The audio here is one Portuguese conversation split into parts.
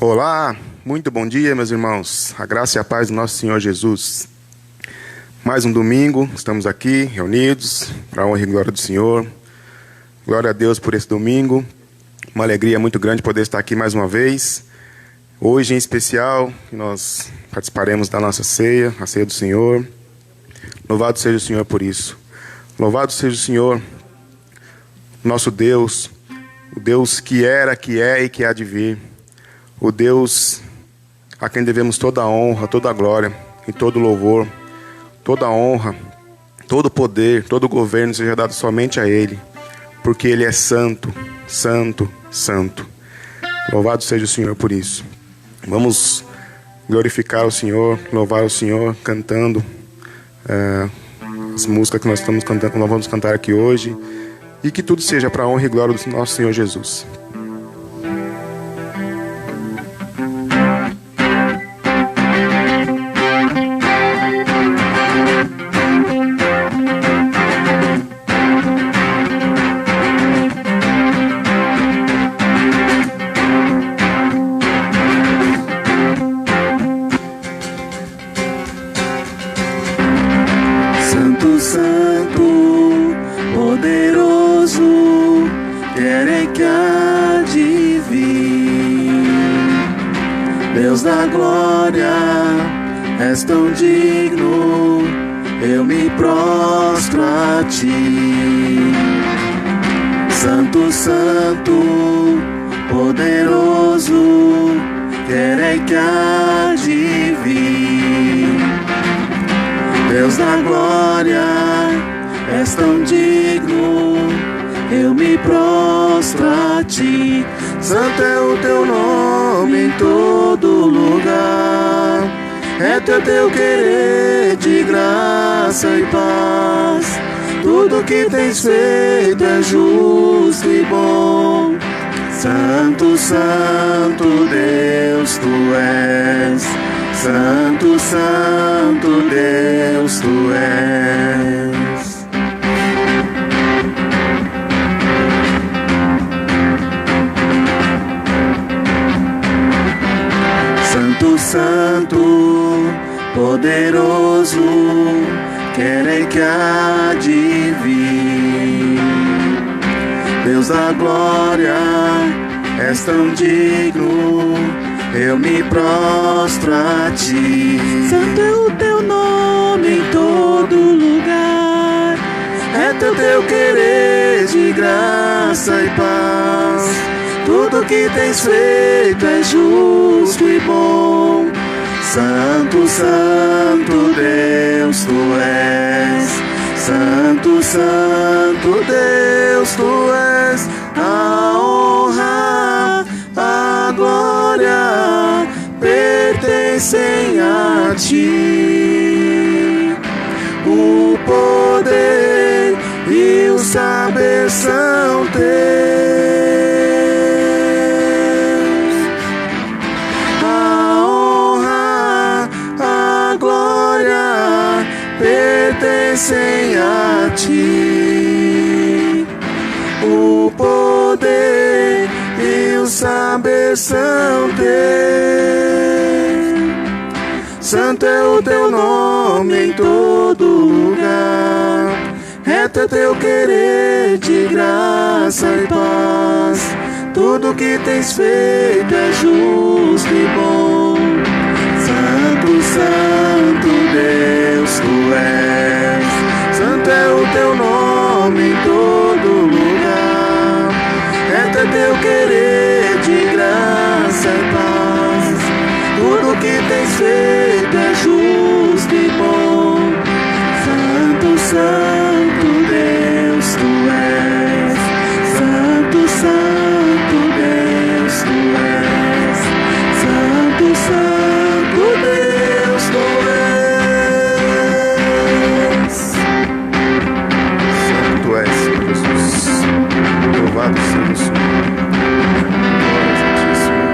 Olá, muito bom dia, meus irmãos. A graça e a paz do nosso Senhor Jesus. Mais um domingo, estamos aqui reunidos para a honra e glória do Senhor. Glória a Deus por esse domingo. Uma alegria muito grande poder estar aqui mais uma vez. Hoje, em especial, nós participaremos da nossa ceia, a ceia do Senhor. Louvado seja o Senhor por isso. Louvado seja o Senhor, nosso Deus, o Deus que era, que é e que há de vir. O Deus a quem devemos toda a honra, toda a glória e todo o louvor, toda a honra, todo o poder, todo o governo seja dado somente a Ele, porque Ele é santo, santo, santo. Louvado seja o Senhor por isso. Vamos glorificar o Senhor, louvar o Senhor, cantando as músicas que nós estamos cantando, nós vamos cantar aqui hoje, e que tudo seja para a honra e glória do nosso Senhor Jesus. És tão digno, eu me prostro a ti. Santo, santo, poderoso, querei que há de vir. Deus da glória, és tão digno, eu me prostro a ti. Santo é o teu nome em todo lugar. É teu querer de graça e paz. Tudo que tens feito é justo e bom. Santo, santo Deus tu és. Santo, santo Deus tu és. Santo, santo, poderoso, querei que há de vir. Deus da glória, és tão digno, eu me prostro a ti. Santo é o teu nome em todo lugar. É teu querer de graça e paz. Tudo que tens feito é justo e bom. Santo, santo Deus tu és. Santo, santo Deus tu és. A honra, a glória pertencem a ti. O poder e o saber são teus. Pertencem a ti. O poder e o saber são teus. Santo é o teu nome em todo lugar. É teu querer de graça e paz. Tudo que tens feito é justo e bom. Santo, santo Deus tu és. Santo é o teu nome em todo lugar. É teu querer de graça e paz. Tudo que tens feito é justo e bom. Santo, santo Deus tu és. Santo, santo Deus tu és. Santo, santo Deus tu és. Santo tu és, Senhor Jesus. Louvado seja o Senhor. Glórias a ti, Senhor.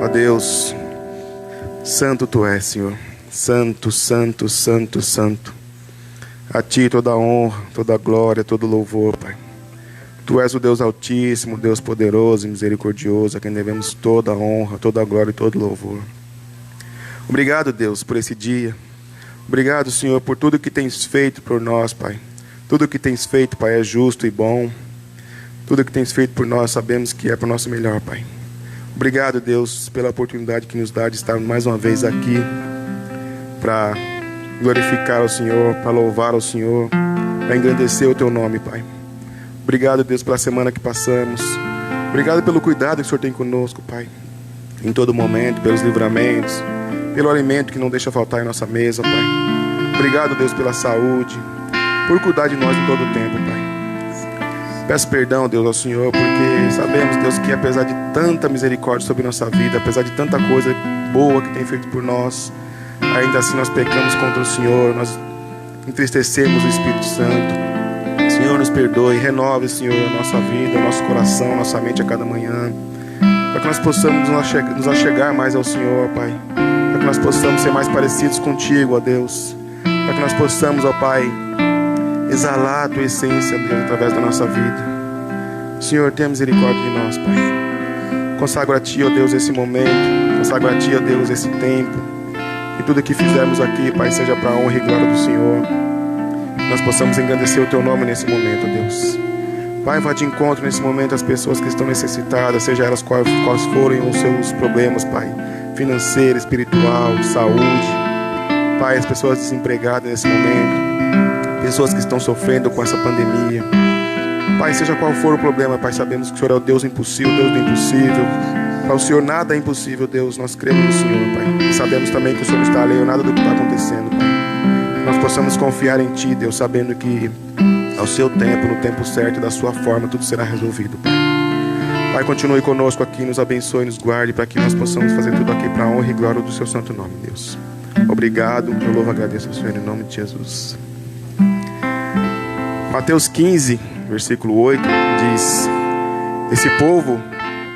Ó Deus, santo tu és, Senhor. Santo, santo, santo, santo. A ti toda a honra, toda a glória, todo o louvor, Pai. Tu és o Deus Altíssimo, Deus poderoso e misericordioso, a quem devemos toda a honra, toda a glória e todo o louvor. Obrigado, Deus, por esse dia. Obrigado, Senhor, por tudo que tens feito por nós, Pai. Tudo que tens feito, Pai, é justo e bom. Tudo que tens feito por nós, sabemos que é para o nosso melhor, Pai. Obrigado, Deus, pela oportunidade que nos dá de estar mais uma vez aqui para glorificar o Senhor, para louvar o Senhor, para engrandecer o Teu nome, Pai. Obrigado, Deus, pela semana que passamos. Obrigado pelo cuidado que o Senhor tem conosco, Pai. Em todo momento, pelos livramentos, pelo alimento que não deixa faltar em nossa mesa, Pai. Obrigado, Deus, pela saúde, por cuidar de nós em todo o tempo, Pai. Peço perdão, Deus, ao Senhor, porque sabemos, Deus, que apesar de tanta misericórdia sobre nossa vida, apesar de tanta coisa boa que tem feito por nós, ainda assim nós pecamos contra o Senhor, nós entristecemos o Espírito Santo. Senhor, nos perdoe, renove, Senhor, a nossa vida, nosso coração, nossa mente a cada manhã, para que nós possamos nos achegar mais ao Senhor, Pai, para que nós possamos ser mais parecidos contigo, ó Deus, para que nós possamos, ó Pai, exalar a Tua essência, Deus, através da nossa vida. Senhor, tenha misericórdia de nós, Pai. Consagro a Ti, ó Deus, esse momento, consagro a Ti, ó Deus, esse tempo, e tudo que fizermos aqui, Pai, seja para a honra e glória do Senhor. Nós possamos engrandecer o Teu nome nesse momento, Deus. Pai, vá de encontro nesse momento às pessoas que estão necessitadas, seja elas quais forem os seus problemas, Pai, financeiro, espiritual, saúde. Pai, as pessoas desempregadas nesse momento, pessoas que estão sofrendo com essa pandemia. Pai, seja qual for o problema, Pai, sabemos que o Senhor é o Deus impossível, Deus do impossível. Para o Senhor nada é impossível, Deus. Nós cremos no Senhor, Pai. E sabemos também que o Senhor não está alheio a nada do que está acontecendo, Pai. Nós possamos confiar em Ti, Deus, sabendo que ao Seu tempo, no tempo certo e da Sua forma, tudo será resolvido, Pai. Pai, continue conosco aqui, nos abençoe, nos guarde, para que nós possamos fazer tudo aqui para a honra e glória do Seu santo nome, Deus. Obrigado, eu louvo e agradeço ao Senhor em nome de Jesus. Mateus 15, versículo 8, diz: Esse povo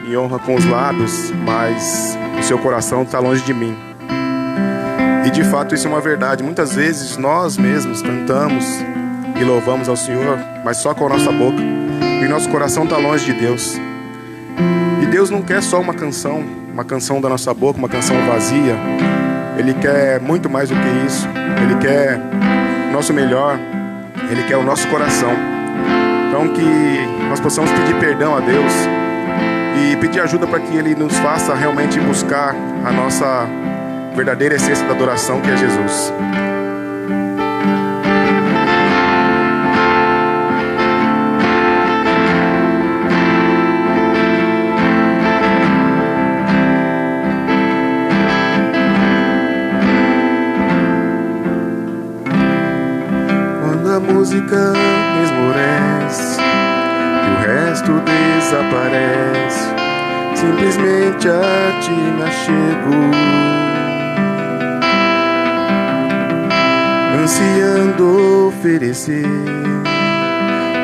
me honra com os lábios, mas o seu coração está longe de mim. E de fato isso é uma verdade. Muitas vezes nós mesmos cantamos e louvamos ao Senhor, mas só com a nossa boca, e nosso coração está longe de Deus. E Deus não quer só uma canção da nossa boca, uma canção vazia. Ele quer muito mais do que isso. Ele quer o nosso melhor. Ele quer o nosso coração. Então que nós possamos pedir perdão a Deus e pedir ajuda para que Ele nos faça realmente buscar a nossa verdadeira essência da adoração, que é Jesus. Quando a música esmorece e o resto desaparece, simplesmente a Ti me achego, ansiando oferecer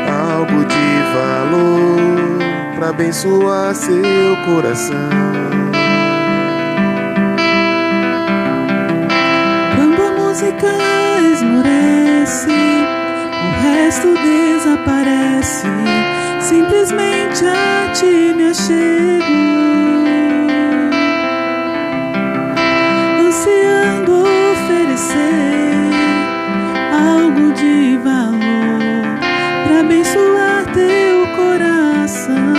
algo de valor para abençoar seu coração. Quando a música esmorece, o resto desaparece, simplesmente a Ti me achego, ansiando oferecer algo de valor para abençoar teu coração.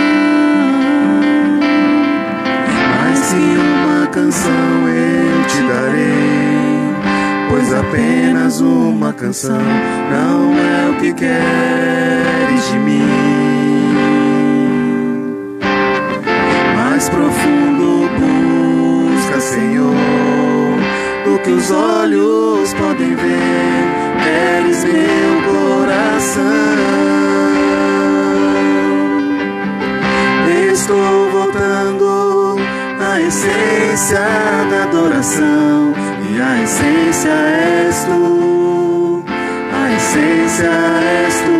Mais que uma canção eu te darei, pois apenas uma canção não é o que queres de mim. Mais profundo busca, Senhor, do que os olhos podem ver. Queres meu coração. Estou voltando à essência da adoração, e a essência és Tu, a essência és Tu,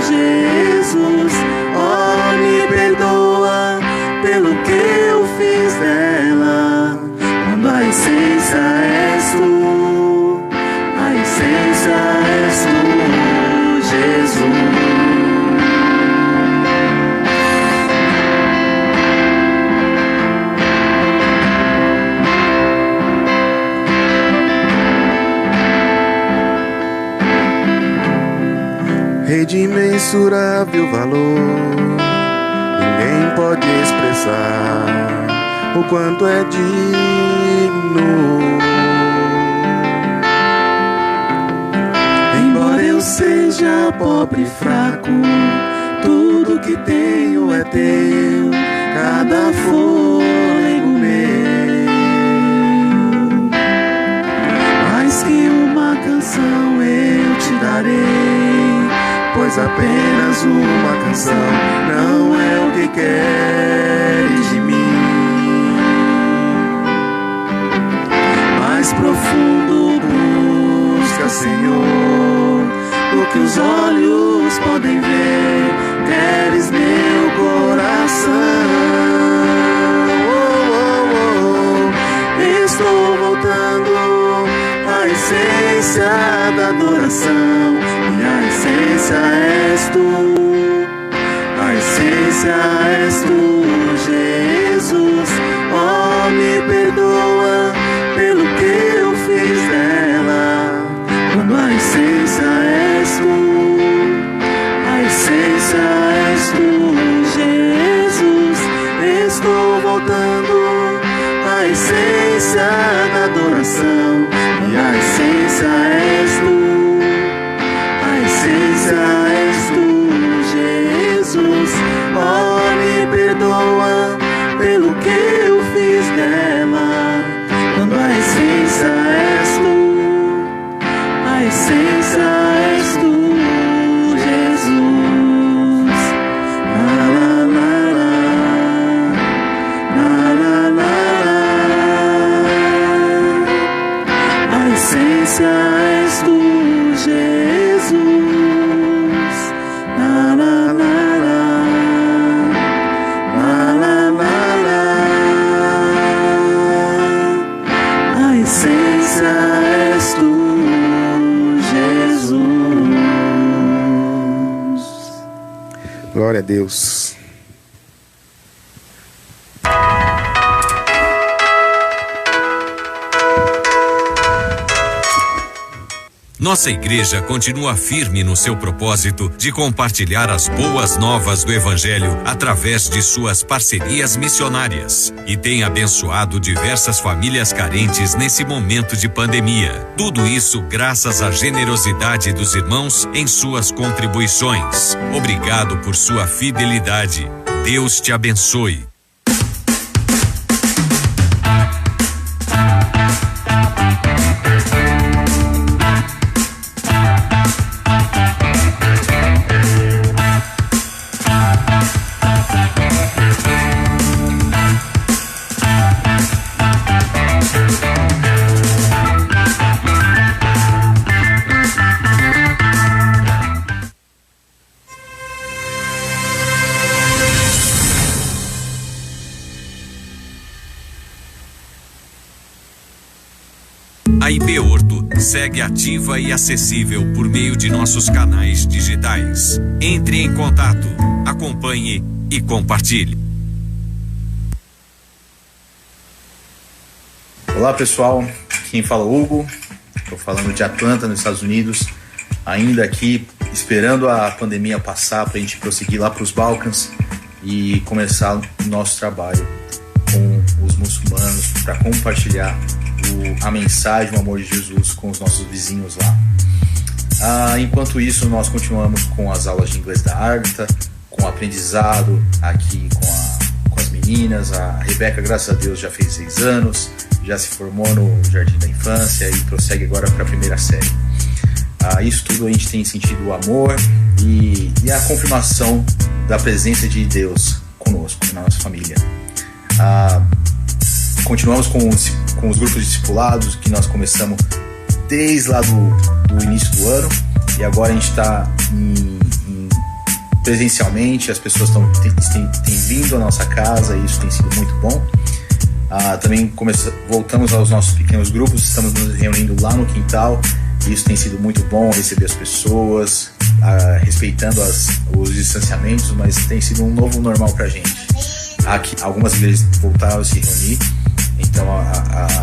Jesus. Oh, me perdoa pelo que eu fiz dela, quando a essência és Tu, a essência és Tu, Jesus. é de imensurável valor. Ninguém pode expressar o quanto é digno. Embora eu seja pobre e fraco, tudo que tenho é teu, cada fôlego meu. Mais que uma canção eu te darei, pois apenas uma canção não é o que queres de mim. Mais profundo busca, Senhor, do que os olhos podem ver, queres meu coração. Estou voltando à essência da adoração, e a essência és tu, a essência és tu, Jesus. Oh, me perdoa pelo que eu fiz dela, quando a essência és tu, a essência és tu, Jesus. Estou voltando à essência da adoração, e a essência és tu, a essência és tu, Jesus. Oh, me perdoa pelo que eu fiz dela, quando a essência és tu, a essência és tu, Jesus. La la la la, la la la la. A essência és tu, Jesus. La la la la, la la la la. A essência és tu, Jesus. Glória a Deus. Nossa igreja continua firme no seu propósito de compartilhar as boas novas do Evangelho através de suas parcerias missionárias e tem abençoado diversas famílias carentes nesse momento de pandemia. Tudo isso graças à generosidade dos irmãos em suas contribuições. Obrigado por sua fidelidade. Deus te abençoe. A IB Horto segue ativa e acessível por meio de nossos canais digitais. Entre em contato, acompanhe e compartilhe. Olá pessoal, quem fala é o Hugo, estou falando de Atlanta, nos Estados Unidos, ainda aqui esperando a pandemia passar para a gente prosseguir lá para os Balcãs e começar o nosso trabalho com os muçulmanos para compartilhar a mensagem, o amor de Jesus com os nossos vizinhos lá. Enquanto isso, nós continuamos com as aulas de inglês da Agatha, com o aprendizado aqui com as meninas. A Rebeca, graças a Deus, já fez 6 anos, já se formou no Jardim da Infância e prossegue agora para a primeira série. Isso tudo a gente tem sentido o amor e a confirmação da presença de Deus conosco, na nossa família. Continuamos com os grupos discipulados que nós começamos desde lá do início do ano, e agora a gente está presencialmente, as pessoas têm vindo à nossa casa e isso tem sido muito bom. Também voltamos aos nossos pequenos grupos, estamos nos reunindo lá no quintal e isso tem sido muito bom, receber as pessoas, respeitando os distanciamentos, mas tem sido um novo normal pra gente. Algumas igrejas voltaram a se reunir, então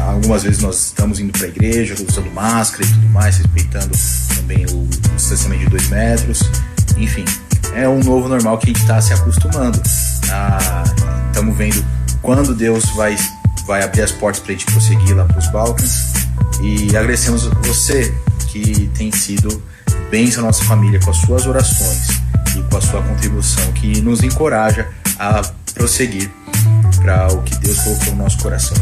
algumas vezes nós estamos indo para a igreja usando máscara e tudo mais, respeitando também o distanciamento de 2 metros, Enfim, é um novo normal que a gente está se acostumando. Estamos vendo quando Deus vai abrir as portas para a gente prosseguir lá para os Balcãs. E agradecemos você que tem sido bênção à nossa família com as suas orações e com a sua contribuição, que nos encoraja a prosseguir para o que Deus colocou no nosso coração.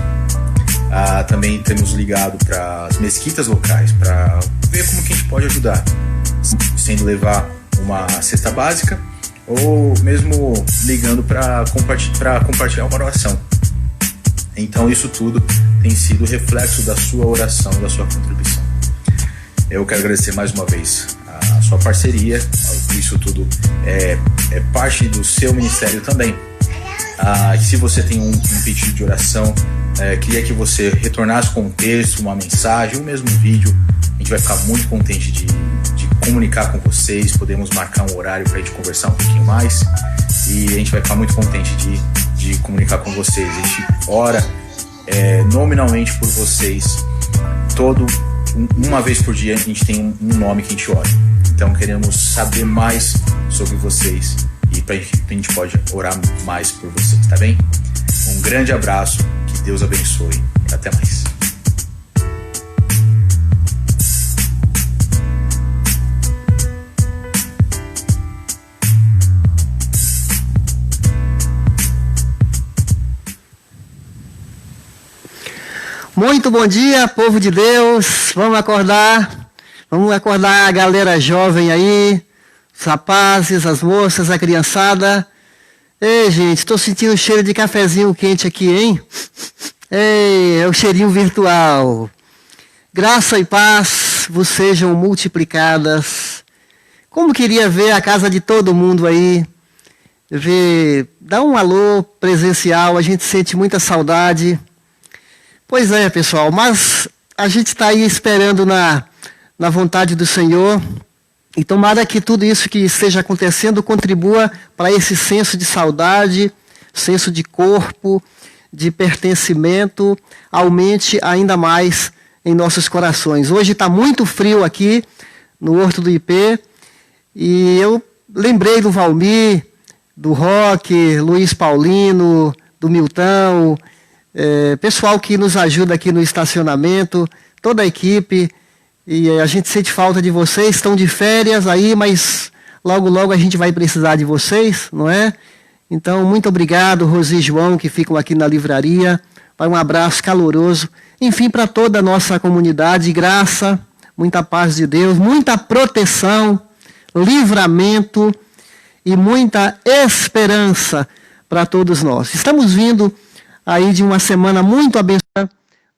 Também temos ligado para as mesquitas locais para ver como que a gente pode ajudar, sendo levar uma cesta básica ou mesmo ligando para compartilhar uma oração. Então isso tudo tem sido reflexo da sua oração, da sua contribuição. Eu quero agradecer mais uma vez a sua parceria. Isso tudo é parte do seu ministério também. Se você tem um pedido de oração, queria que você retornasse com um texto, uma mensagem, ou mesmo um vídeo. A gente vai ficar muito contente de comunicar com vocês. Podemos marcar um horário para a gente conversar um pouquinho mais. E a gente vai ficar muito contente de comunicar com vocês. A gente ora nominalmente por vocês. Uma vez por dia a gente tem um nome que a gente ora. Então queremos saber mais sobre vocês e a gente pode orar mais por vocês, tá bem? Um grande abraço, que Deus abençoe e até mais. Muito bom dia, povo de Deus. Vamos acordar a galera jovem aí, os rapazes, as moças, a criançada. Ei, gente, estou sentindo o cheiro de cafezinho quente aqui, hein? Ei, é o cheirinho virtual. Graça e paz vos sejam multiplicadas. Como queria ver a casa de todo mundo aí, dar um alô presencial, a gente sente muita saudade. Pois é, pessoal, mas a gente está aí esperando na vontade do Senhor, e tomara que tudo isso que esteja acontecendo contribua para esse senso de saudade, senso de corpo, de pertencimento, aumente ainda mais em nossos corações. Hoje está muito frio aqui no Horto do IP, e eu lembrei do Valmir, do Roque, Luiz Paulino, do Milton, pessoal que nos ajuda aqui no estacionamento, toda a equipe, e a gente sente falta de vocês, estão de férias aí, mas logo, logo a gente vai precisar de vocês, não é? Então, muito obrigado, Rosi e João, que ficam aqui na livraria, vai um abraço caloroso, enfim, para toda a nossa comunidade, graça, muita paz de Deus, muita proteção, livramento e muita esperança para todos nós. Estamos vindo aí de uma semana muito abençoada,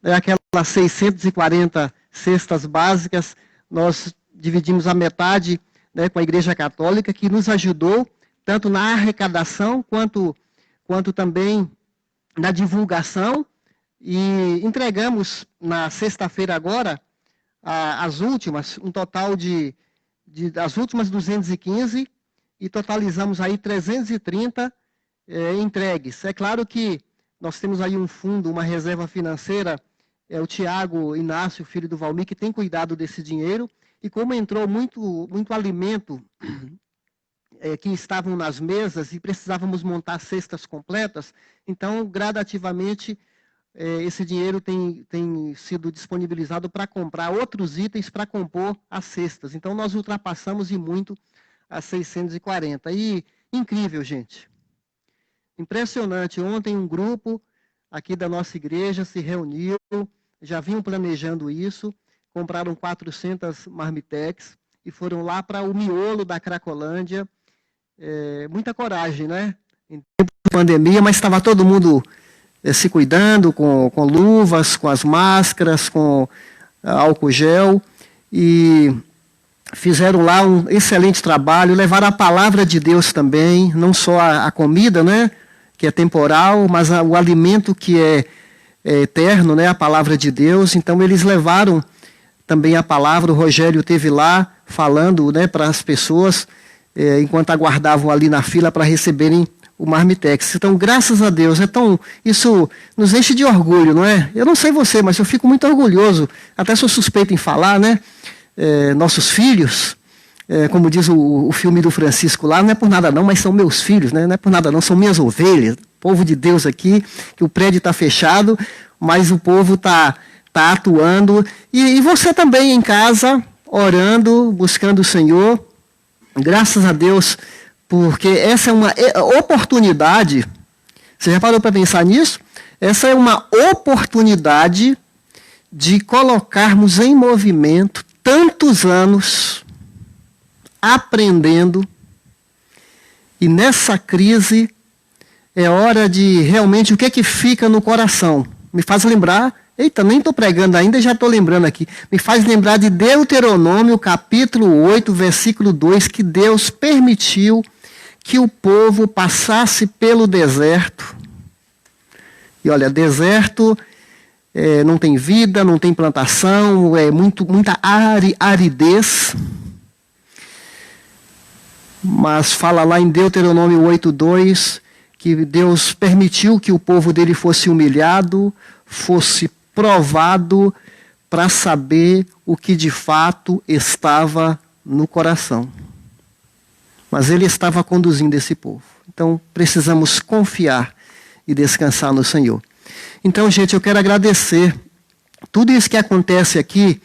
aquelas 640 cestas básicas, nós dividimos a metade com a Igreja Católica, que nos ajudou tanto na arrecadação, quanto também na divulgação, e entregamos na sexta-feira agora, as últimas, um total as últimas 215, e totalizamos aí 330 entregues. É claro que nós temos aí um fundo, uma reserva financeira, o Tiago Inácio, filho do Valmir, que tem cuidado desse dinheiro, e como entrou muito alimento que estavam nas mesas e precisávamos montar cestas completas, então, gradativamente, esse dinheiro tem sido disponibilizado para comprar outros itens para compor as cestas. Então, nós ultrapassamos e muito as 640. E incrível, gente. Impressionante. Ontem um grupo aqui da nossa igreja se reuniu, já vinham planejando isso, compraram 400 marmitex e foram lá para o miolo da Cracolândia. Muita coragem, né? Em tempo de pandemia, mas estava todo mundo se cuidando com luvas, com as máscaras, com álcool gel, e fizeram lá um excelente trabalho, levaram a palavra de Deus também, não só a comida, né, que é temporal, mas o alimento que é eterno, né, a palavra de Deus. Então eles levaram também a palavra, o Rogério esteve lá falando, né, para as pessoas, enquanto aguardavam ali na fila para receberem o marmitex. Então, graças a Deus, isso nos enche de orgulho, não é? Eu não sei você, mas eu fico muito orgulhoso, até sou suspeito em falar, né? Nossos filhos, como diz o filme do Francisco lá, não é por nada não, mas são meus filhos, né? Não é por nada não, são minhas ovelhas, povo de Deus aqui, que o prédio está fechado, mas o povo está atuando. E você também em casa, orando, buscando o Senhor, graças a Deus, porque essa é uma oportunidade, você já parou para pensar nisso? Essa é uma oportunidade de colocarmos em movimento tantos anos aprendendo, e nessa crise é hora de realmente o que é que fica no coração. Me faz lembrar, eita, nem estou pregando ainda e já estou lembrando aqui, me faz lembrar de Deuteronômio capítulo 8, versículo 2, que Deus permitiu que o povo passasse pelo deserto. E olha, deserto não tem vida, não tem plantação, muita aridez. Mas fala lá em Deuteronômio 8:2 que Deus permitiu que o povo dele fosse humilhado, fosse provado para saber o que de fato estava no coração. Mas ele estava conduzindo esse povo. Então precisamos confiar e descansar no Senhor. Então, gente, eu quero agradecer tudo isso que acontece aqui,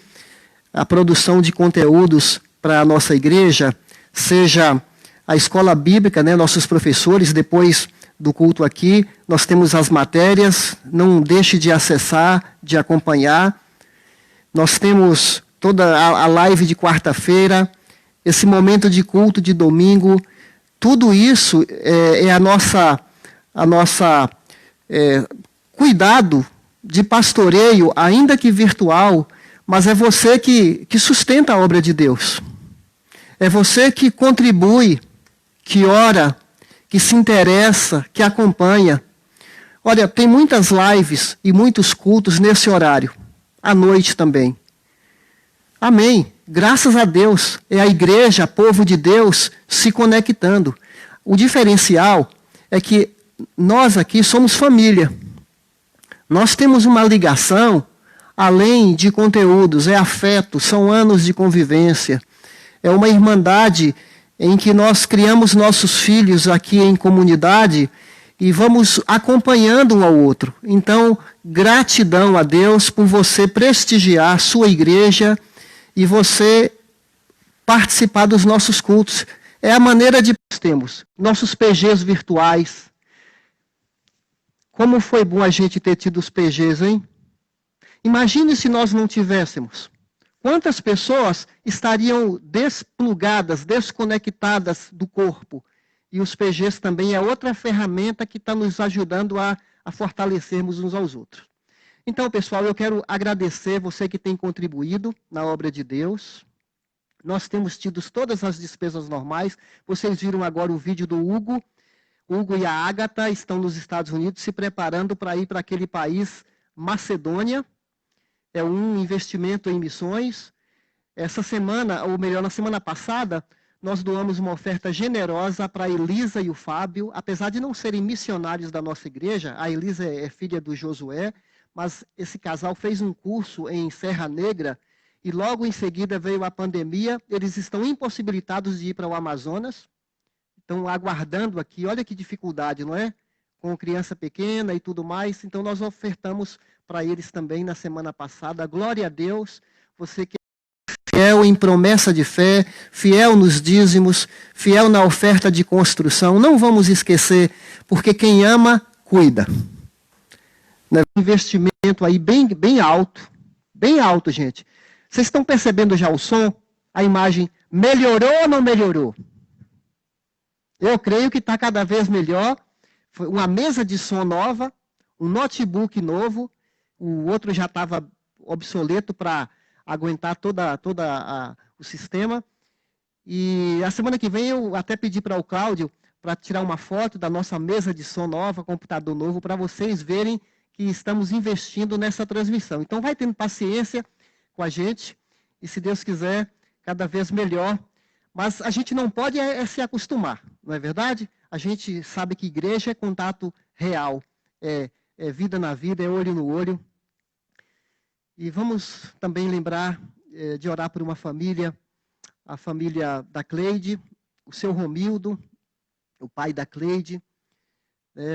a produção de conteúdos para a nossa igreja, seja a escola bíblica, né, nossos professores, depois do culto aqui, nós temos as matérias, não deixe de acessar, de acompanhar. Nós temos toda a live de quarta-feira, esse momento de culto de domingo, tudo isso é a nossa cuidado de pastoreio, ainda que virtual, mas é você que sustenta a obra de Deus. É você que contribui, que ora, que se interessa, que acompanha. Olha, tem muitas lives e muitos cultos nesse horário, à noite também. Amém. Graças a Deus, é a igreja, povo de Deus, se conectando. O diferencial é que nós aqui somos família. Nós temos uma ligação, além de conteúdos, é afeto, são anos de convivência. É uma irmandade em que nós criamos nossos filhos aqui em comunidade e vamos acompanhando um ao outro. Então, gratidão a Deus por você prestigiar a sua igreja e você participar dos nossos cultos. É a maneira de nós temos nossos PGs virtuais. Como foi bom a gente ter tido os PGs, hein? Imagine se nós não tivéssemos. Quantas pessoas estariam desplugadas, desconectadas do corpo? E os PGs também é outra ferramenta que está nos ajudando a fortalecermos uns aos outros. Então, pessoal, eu quero agradecer você que tem contribuído na obra de Deus. Nós temos tido todas as despesas normais. Vocês viram agora o vídeo do Hugo. Hugo e a Ágata estão nos Estados Unidos se preparando para ir para aquele país, Macedônia. É um investimento em missões. Essa semana, ou melhor, na semana passada, nós doamos uma oferta generosa para a Elisa e o Fábio. Apesar de não serem missionários da nossa igreja, a Elisa é filha do Josué, mas esse casal fez um curso em Serra Negra e logo em seguida veio a pandemia. Eles estão impossibilitados de ir para o Amazonas. Estão aguardando aqui, olha que dificuldade, não é? Com criança pequena e tudo mais. Então nós ofertamos para eles também na semana passada. Glória a Deus, você que é fiel em promessa de fé, fiel nos dízimos, fiel na oferta de construção. Não vamos esquecer, porque quem ama, cuida. Um investimento aí bem alto, gente. Vocês estão percebendo já o som? A imagem melhorou ou não melhorou? Eu creio que está cada vez melhor. Foi uma mesa de som nova, um notebook novo, o outro já estava obsoleto para aguentar todo o sistema. E a semana que vem eu até pedi para o Cláudio para tirar uma foto da nossa mesa de som nova, computador novo, para vocês verem que estamos investindo nessa transmissão. Então vai tendo paciência com a gente e, se Deus quiser, cada vez melhor. Mas a gente não pode se acostumar, não é verdade? A gente sabe que igreja é contato real, é vida na vida, é olho no olho. E vamos também lembrar de orar por uma família a família da Cleide, o seu Romildo, o pai da Cleide,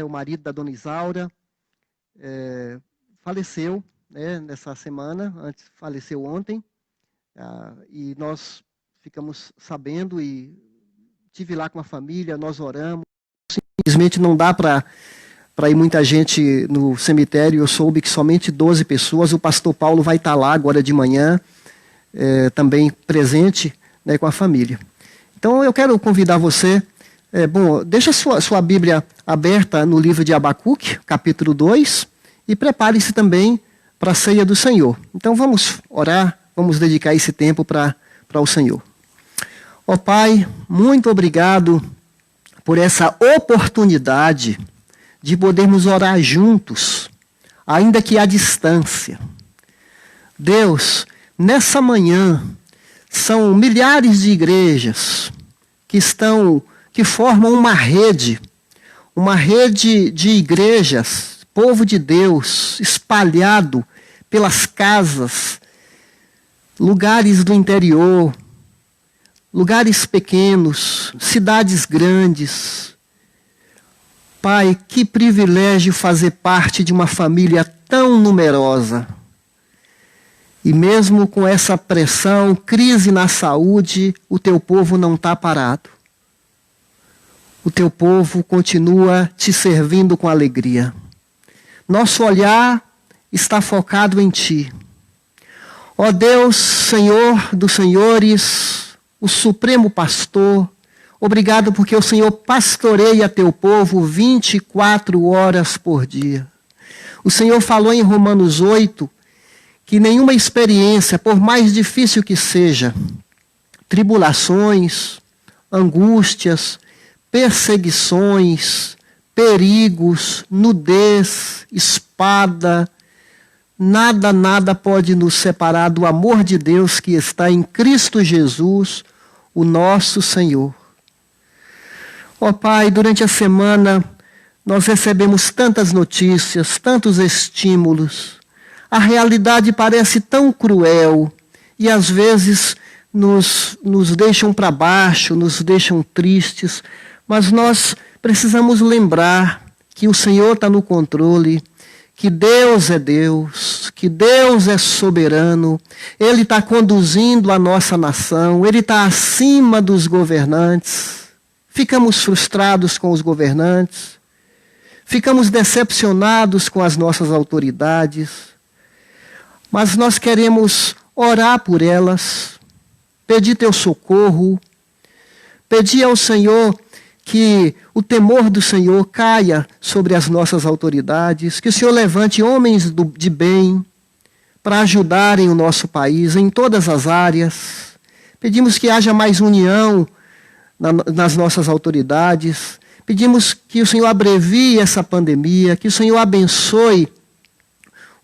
o marido da dona Isaura, faleceu, nessa semana, faleceu ontem, e nós ficamos sabendo e estive lá com a família, nós oramos. Simplesmente não dá para ir muita gente no cemitério. Eu soube que somente 12 pessoas. O pastor Paulo vai estar lá agora de manhã, também presente, com a família. Então eu quero convidar você, deixa sua Bíblia aberta no livro de Abacuque, capítulo 2, e prepare-se também para a ceia do Senhor. Então vamos orar, vamos dedicar esse tempo para o Senhor. Ó Pai, muito obrigado por essa oportunidade de podermos orar juntos, ainda que à distância. Deus, nessa manhã, são milhares de igrejas que formam uma rede de igrejas, povo de Deus, espalhado pelas casas, lugares do interior, lugares pequenos, cidades grandes. Pai, que privilégio fazer parte de uma família tão numerosa. E mesmo com essa pressão, crise na saúde, o teu povo não está parado. O teu povo continua te servindo com alegria. Nosso olhar está focado em ti. Ó Deus, Senhor dos senhores, o Supremo Pastor, obrigado porque o Senhor pastoreia teu povo 24 horas por dia. O Senhor falou em Romanos 8 que nenhuma experiência, por mais difícil que seja, tribulações, angústias, perseguições, perigos, nudez, espada, nada pode nos separar do amor de Deus que está em Cristo Jesus, o nosso Senhor. Ó Pai, durante a semana nós recebemos tantas notícias, tantos estímulos. A realidade parece tão cruel e às vezes nos deixam para baixo, nos deixam tristes, mas nós precisamos lembrar que o Senhor está no controle, que Deus é Deus, que Deus é soberano, Ele está conduzindo a nossa nação, Ele está acima dos governantes. Ficamos frustrados com os governantes, ficamos decepcionados com as nossas autoridades, mas nós queremos orar por elas, pedir teu socorro, pedir ao Senhor que o temor do Senhor caia sobre as nossas autoridades, que o Senhor levante homens de bem para ajudarem o nosso país em todas as áreas. Pedimos que haja mais união nas nossas autoridades. Pedimos que o Senhor abrevie essa pandemia, que o Senhor abençoe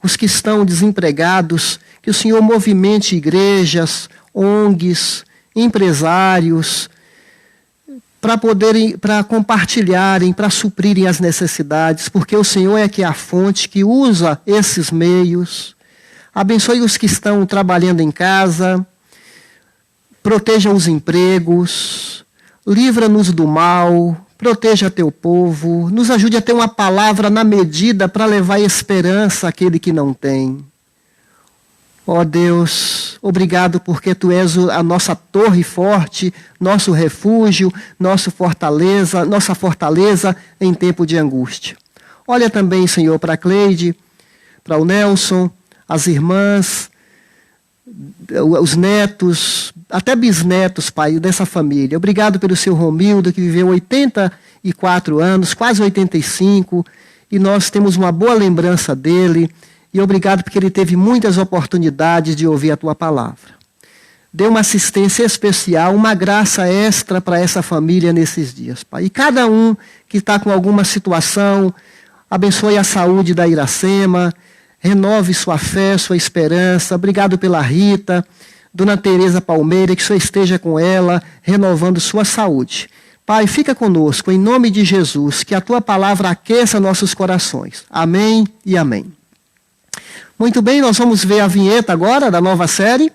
os que estão desempregados, que o Senhor movimente igrejas, ONGs, empresários, para compartilharem, para suprirem as necessidades, porque o Senhor é que é a fonte que usa esses meios. Abençoe os que estão trabalhando em casa, proteja os empregos, livra-nos do mal, proteja teu povo, nos ajude a ter uma palavra na medida para levar esperança àquele que não tem. Ó Deus, obrigado porque Tu és a nossa torre forte, nosso refúgio, nossa fortaleza em tempo de angústia. Olha também, Senhor, para a Cleide, para o Nelson, as irmãs, os netos, até bisnetos, Pai, dessa família. Obrigado pelo seu Romildo, que viveu 84 anos, quase 85, e nós temos uma boa lembrança dele. E obrigado porque ele teve muitas oportunidades de ouvir a Tua palavra. Dê uma assistência especial, uma graça extra para essa família nesses dias, Pai. E cada um que está com alguma situação, abençoe a saúde da Iracema, renove sua fé, sua esperança. Obrigado pela Rita, Dona Tereza Palmeira, que o Senhor esteja com ela, renovando sua saúde. Pai, fica conosco, em nome de Jesus, que a Tua palavra aqueça nossos corações. Amém e amém. Muito bem, nós vamos ver a vinheta agora da nova série.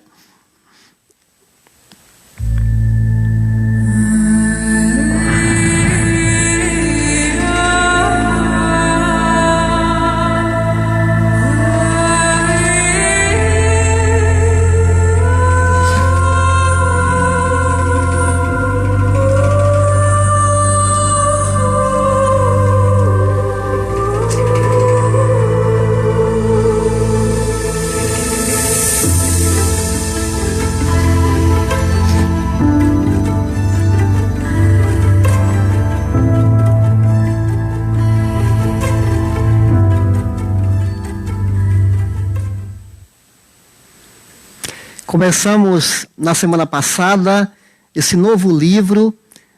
Começamos na semana passada esse novo livro,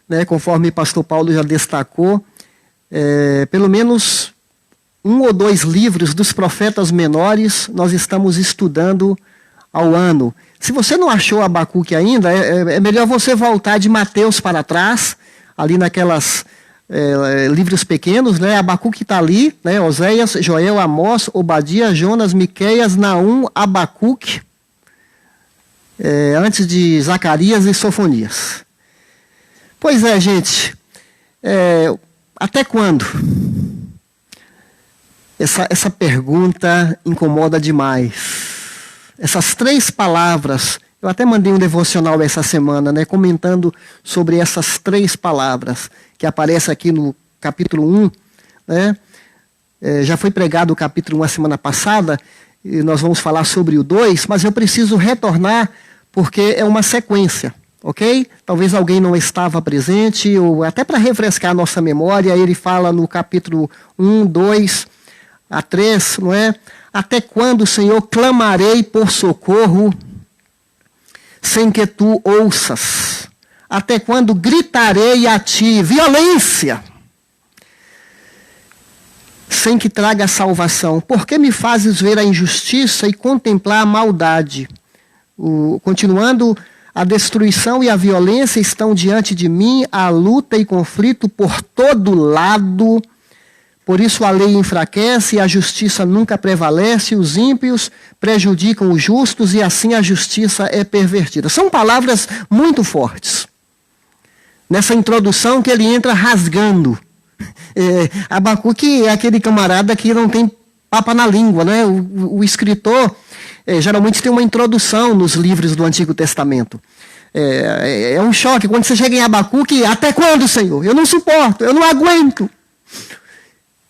né, conforme o pastor Paulo já destacou, pelo menos 1 ou 2 livros dos profetas menores nós estamos estudando ao ano. Se você não achou Abacuque ainda, é melhor você voltar de Mateus para trás, ali naquelas livros pequenos, né? Abacuque está ali, né? Oséias, Joel, Amós, Obadias, Jonas, Miqueias, Naum, Abacuque, antes de Zacarias e Sofonias. Pois é, gente, até quando? Essa pergunta incomoda demais. Essas 3 palavras, eu até mandei um devocional essa semana, né, comentando sobre essas 3 palavras, que aparecem aqui no capítulo 1, né, já foi pregado o capítulo 1 a semana passada, e nós vamos falar sobre o 2, mas eu preciso retornar, porque é uma sequência, ok? Talvez alguém não estava presente, ou até para refrescar a nossa memória, ele fala no capítulo 1, 2 a 3, não é? Até quando, Senhor, clamarei por socorro sem que tu ouças? Até quando gritarei a ti violência sem que traga salvação? Por que me fazes ver a injustiça e contemplar a maldade? Continuando, a destruição e a violência estão diante de mim, a luta e conflito por todo lado. Por isso a lei enfraquece e a justiça nunca prevalece, os ímpios prejudicam os justos e assim a justiça é pervertida. São palavras muito fortes. Nessa introdução que ele entra rasgando. Abacuque é aquele camarada que não tem papa na língua, né? O escritor geralmente tem uma introdução nos livros do Antigo Testamento. É um choque. Quando você chega em Abacuque, até quando, Senhor? Eu não suporto, eu não aguento.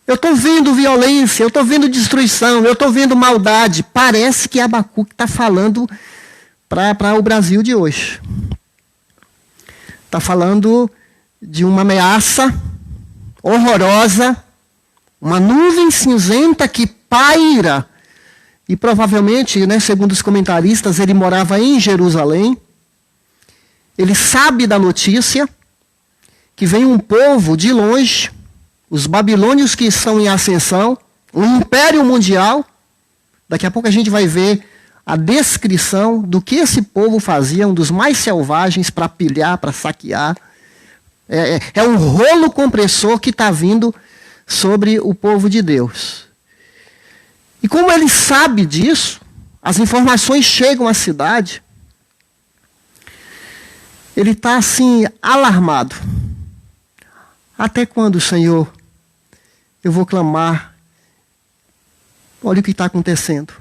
Eu estou vendo violência, eu estou vendo destruição, eu estou vendo maldade. Parece que Abacuque está falando para o Brasil de hoje. Está falando de uma ameaça horrorosa, uma nuvem cinzenta que paira. E provavelmente, né, segundo os comentaristas, ele morava em Jerusalém. Ele sabe da notícia que vem um povo de longe, os babilônios que estão em ascensão, um império mundial. Daqui a pouco a gente vai ver a descrição do que esse povo fazia, um dos mais selvagens, para pilhar, para saquear. É um rolo compressor que está vindo sobre o povo de Deus. E como ele sabe disso, as informações chegam à cidade, ele está assim, alarmado. Até quando, Senhor, eu vou clamar? Olha o que está acontecendo.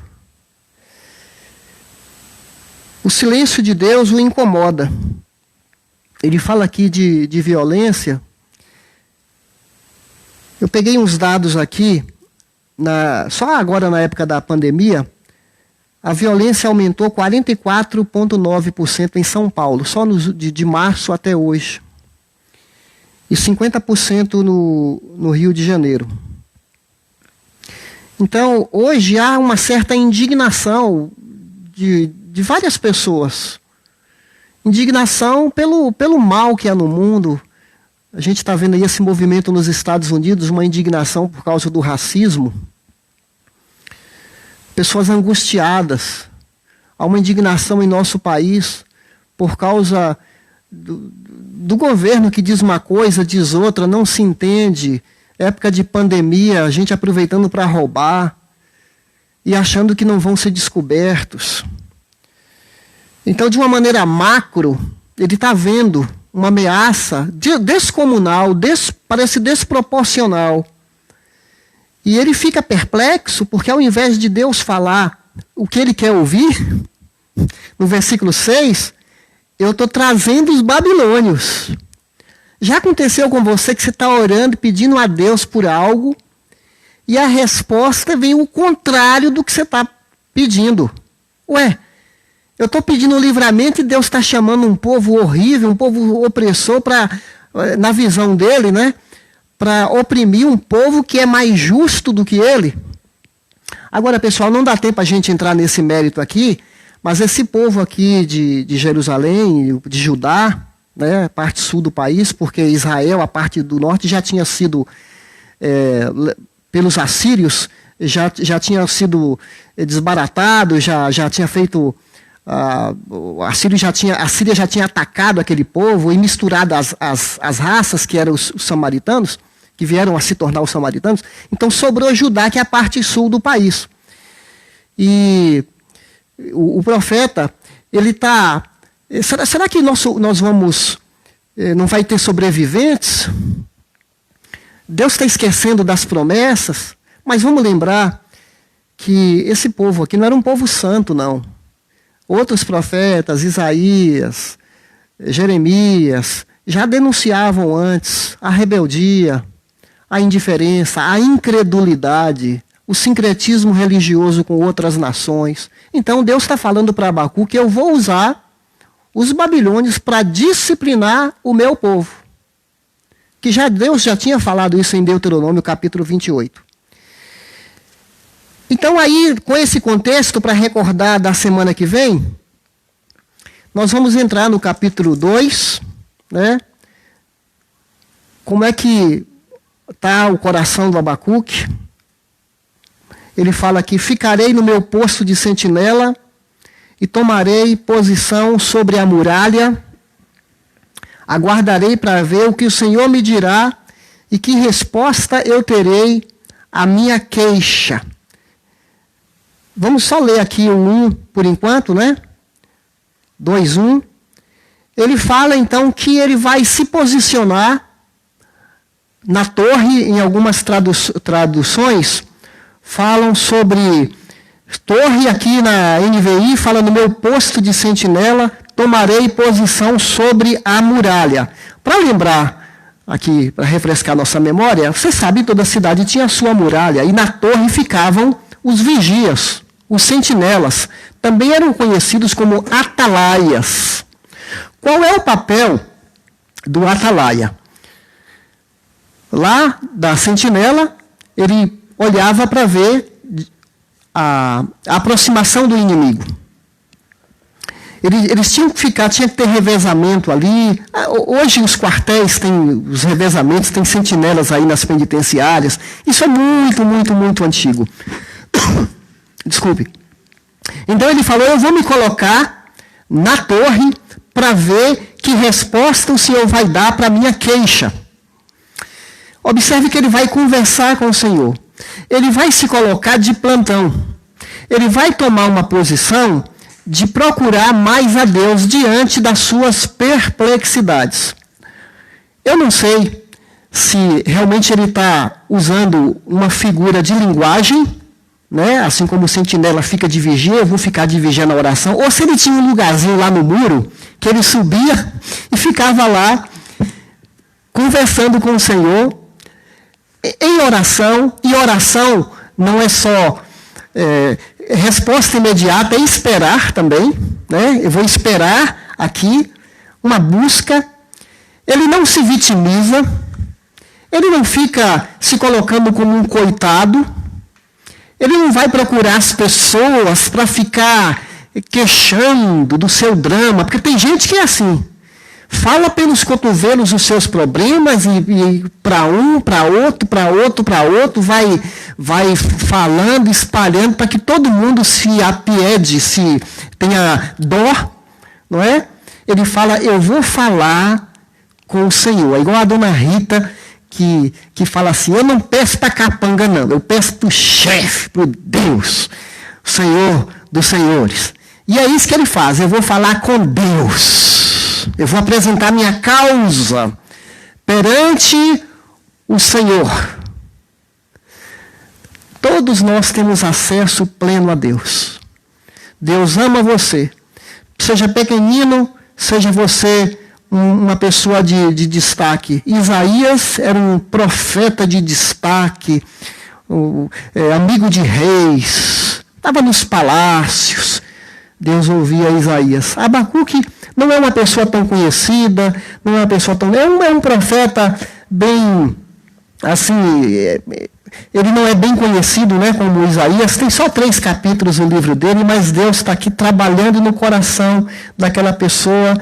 O silêncio de Deus o incomoda. Ele fala aqui de violência. Eu peguei uns dados aqui, só agora na época da pandemia, a violência aumentou 44,9% em São Paulo, só de março até hoje. E 50% no Rio de Janeiro. Então, hoje há uma certa indignação de várias pessoas. Indignação pelo mal que há no mundo. A gente está vendo aí esse movimento nos Estados Unidos, uma indignação por causa do racismo. Pessoas angustiadas. Há uma indignação em nosso país por causa do governo que diz uma coisa, diz outra, não se entende. Época de pandemia, a gente aproveitando para roubar e achando que não vão ser descobertos. Então, de uma maneira macro, ele está vendo uma ameaça descomunal, parece desproporcional. E ele fica perplexo, porque ao invés de Deus falar o que ele quer ouvir, no versículo 6, eu estou trazendo os babilônios. Já aconteceu com você que você está orando, pedindo a Deus por algo, e a resposta vem o contrário do que você está pedindo? Ué, eu estou pedindo um livramento e Deus está chamando um povo horrível, um povo opressor, na visão dele, né, para oprimir um povo que é mais justo do que ele. Agora, pessoal, não dá tempo a gente entrar nesse mérito aqui, Mas esse povo aqui de Jerusalém, de Judá, né, parte sul do país, porque Israel, a parte do norte, já tinha sido, pelos assírios, já tinha sido desbaratado, já tinha feito... A Síria já tinha atacado aquele povo e misturado as raças que eram os samaritanos, que vieram a se tornar os samaritanos. Então sobrou Judá, que é a parte sul do país. E o profeta, ele está... Será que nós vamos... Não vai ter sobreviventes? Deus está esquecendo das promessas, mas vamos lembrar que esse povo aqui não era um povo santo, não. Outros profetas, Isaías, Jeremias, já denunciavam antes a rebeldia, a indiferença, a incredulidade, o sincretismo religioso com outras nações. Então Deus está falando para Abacuque que eu vou usar os babilônios para disciplinar o meu povo. Que Deus já tinha falado isso em Deuteronômio capítulo 28. Então aí, com esse contexto, para recordar da semana que vem, nós vamos entrar no capítulo 2, né? Como é que está o coração do Abacuque? Ele fala aqui: ficarei no meu posto de sentinela e tomarei posição sobre a muralha, aguardarei para ver o que o Senhor me dirá e que resposta eu terei à minha queixa. Vamos só ler aqui o 1 por enquanto, né? 2:1. Ele fala então que ele vai se posicionar na torre. Em algumas traduções falam sobre torre, aqui na NVI fala no meu posto de sentinela, tomarei posição sobre a muralha. Para lembrar aqui, para refrescar nossa memória, você sabe que toda cidade tinha a sua muralha, e na torre ficavam os vigias, os sentinelas. Também eram conhecidos como atalaias. Qual é o papel do atalaia? Lá da sentinela, ele olhava para ver a aproximação do inimigo. Eles tinham que ter revezamento ali. Hoje os quartéis têm os revezamentos, tem sentinelas aí nas penitenciárias. Isso é muito, muito, muito antigo. Desculpe. Então ele falou: eu vou me colocar na torre para ver que resposta o Senhor vai dar para a minha queixa. Observe que ele vai conversar com o Senhor. Ele vai se colocar de plantão. Ele vai tomar uma posição de procurar mais a Deus diante das suas perplexidades. Eu não sei se realmente ele está usando uma figura de linguagem, né? Assim como o sentinela fica de vigia, eu vou ficar de vigia na oração, ou se ele tinha um lugarzinho lá no muro, que ele subia e ficava lá, conversando com o Senhor, em oração. E oração não é só resposta imediata, é esperar também, né? Eu vou esperar aqui, uma busca. Ele não se vitimiza, ele não fica se colocando como um coitado, ele não vai procurar as pessoas para ficar queixando do seu drama, porque tem gente que é assim, fala pelos cotovelos os seus problemas e para um, para outro, vai falando, espalhando para que todo mundo se apiede, se tenha dó, não é? Ele fala: eu vou falar com o Senhor. É igual a dona Rita, que fala assim: eu não peço para capanga, não, eu peço para o chefe, para o Deus, o Senhor dos senhores. E é isso que ele faz: eu vou falar com Deus, eu vou apresentar minha causa perante o Senhor. Todos nós temos acesso pleno a Deus. Deus ama você, seja pequenino, seja você uma pessoa de destaque. Isaías era um profeta de destaque, amigo de reis, estava nos palácios. Deus ouvia Isaías. Abacuque não é uma pessoa tão conhecida, não é uma pessoa tão... É um profeta bem, assim, ele não é bem conhecido, né, como Isaías, tem só 3 capítulos no livro dele, mas Deus está aqui trabalhando no coração daquela pessoa,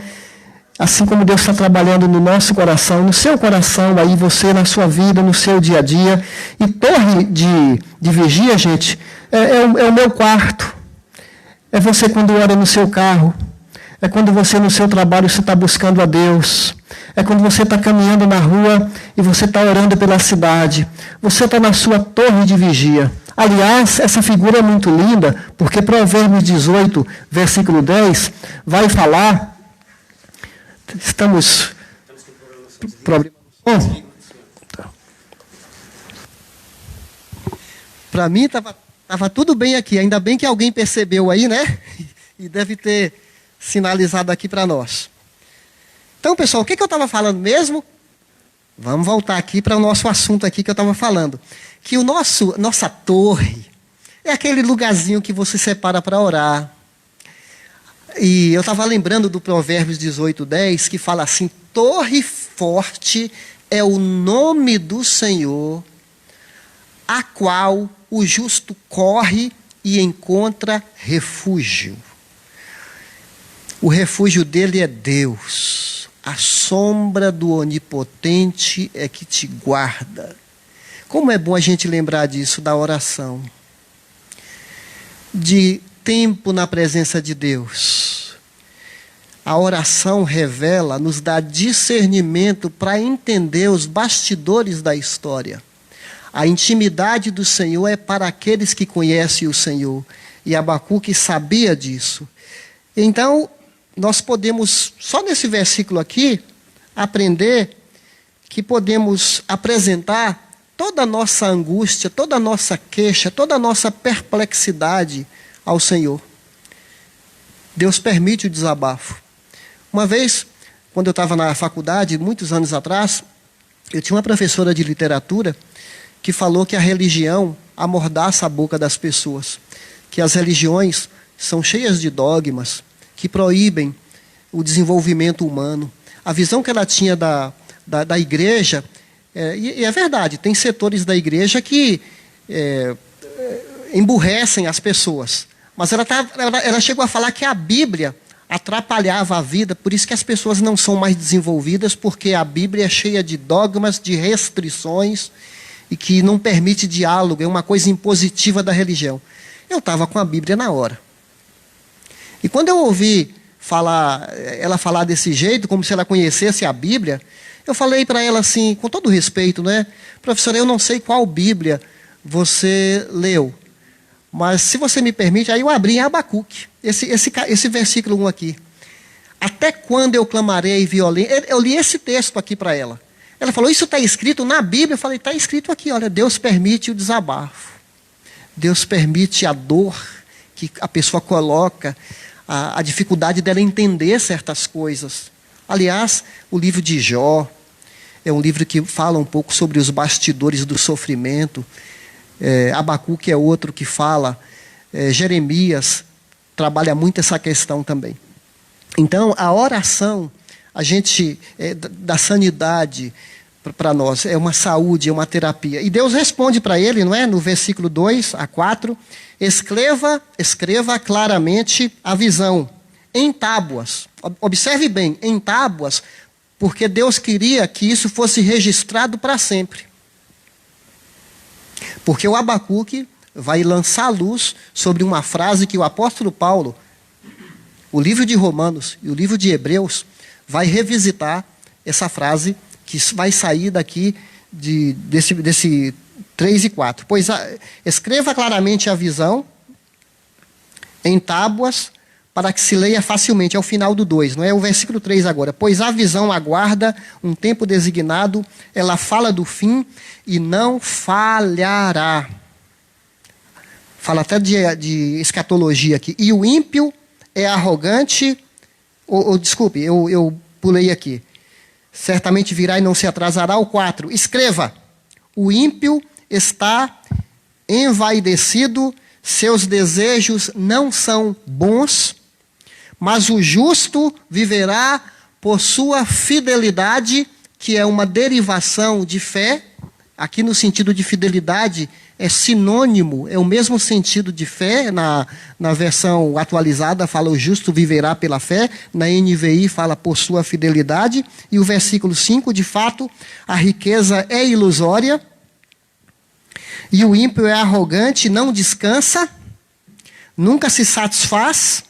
assim como Deus está trabalhando no nosso coração, no seu coração, aí você, na sua vida, no seu dia a dia. E torre de vigia, gente, é o meu quarto. É você quando ora no seu carro. É quando você no seu trabalho você está buscando a Deus. É quando você está caminhando na rua e você está orando pela cidade. Você está na sua torre de vigia. Aliás, essa figura é muito linda, porque Provérbios 18, versículo 10, vai falar... Estamos com problema. Para mim estava tudo bem aqui. Ainda bem que alguém percebeu aí, né? E deve ter sinalizado aqui para nós. Então, pessoal, o que eu estava falando mesmo? Vamos voltar aqui para o nosso assunto aqui que eu estava falando. Que nossa torre é aquele lugarzinho que você separa para orar. E eu estava lembrando do Provérbios 18:10, que fala assim: torre forte é o nome do Senhor, a qual o justo corre e encontra refúgio. O refúgio dele é Deus. A sombra do Onipotente é que te guarda. Como é bom a gente lembrar disso, da oração. De tempo na presença de Deus. A oração revela, nos dá discernimento para entender os bastidores da história. A intimidade do Senhor é para aqueles que conhecem o Senhor. E Abacuque sabia disso. Então, nós podemos, só nesse versículo aqui, aprender que podemos apresentar toda a nossa angústia, toda a nossa queixa, toda a nossa perplexidade ao Senhor. Deus permite o desabafo. Uma vez, quando eu estava na faculdade, muitos anos atrás, eu tinha uma professora de literatura que falou que a religião amordaça a boca das pessoas, que as religiões são cheias de dogmas, que proíbem o desenvolvimento humano. A visão que ela tinha da igreja, e é verdade, tem setores da igreja que emburrecem as pessoas. Mas ela chegou a falar que a Bíblia atrapalhava a vida, por isso que as pessoas não são mais desenvolvidas, porque a Bíblia é cheia de dogmas, de restrições, e que não permite diálogo, é uma coisa impositiva da religião. Eu estava com a Bíblia na hora. E quando eu ouvi ela falar desse jeito, como se ela conhecesse a Bíblia, eu falei para ela assim, com todo respeito, né? Professora, eu não sei qual Bíblia você leu, mas se você me permite, aí eu abri em Abacuque, esse versículo 1 aqui. Até quando eu clamarei violento? Eu li esse texto aqui para ela. Ela falou, isso está escrito na Bíblia? Eu falei, está escrito aqui, olha, Deus permite o desabafo. Deus permite a dor que a pessoa coloca, a dificuldade dela entender certas coisas. Aliás, o livro de Jó é um livro que fala um pouco sobre os bastidores do sofrimento. Abacuque é outro que fala. Jeremias trabalha muito essa questão também. Então, a oração, a gente dá sanidade para nós, é uma saúde, é uma terapia. E Deus responde para ele, não é? No versículo 2 a 4, escreva claramente a visão, em tábuas. Observe bem, em tábuas, porque Deus queria que isso fosse registrado para sempre. Porque o Abacuque vai lançar luz sobre uma frase que o apóstolo Paulo, o livro de Romanos e o livro de Hebreus, vai revisitar essa frase que vai sair daqui desse 3 e 4. Pois escreva claramente a visão em tábuas para que se leia facilmente. É o final do 2, não é? O versículo 3 agora. Pois a visão aguarda um tempo designado, ela fala do fim e não falhará. Fala até de escatologia aqui. E o ímpio é arrogante, desculpe, eu pulei aqui. Certamente virá e não se atrasará. O 4, escreva, o ímpio está envaidecido, seus desejos não são bons, mas o justo viverá por sua fidelidade, que é uma derivação de fé. aqui no sentido de fidelidade, é sinônimo, é o mesmo sentido de fé. Na versão atualizada fala o justo viverá pela fé, na NVI fala por sua fidelidade, e o versículo 5, de fato, a riqueza é ilusória, e o ímpio é arrogante, não descansa, nunca se satisfaz,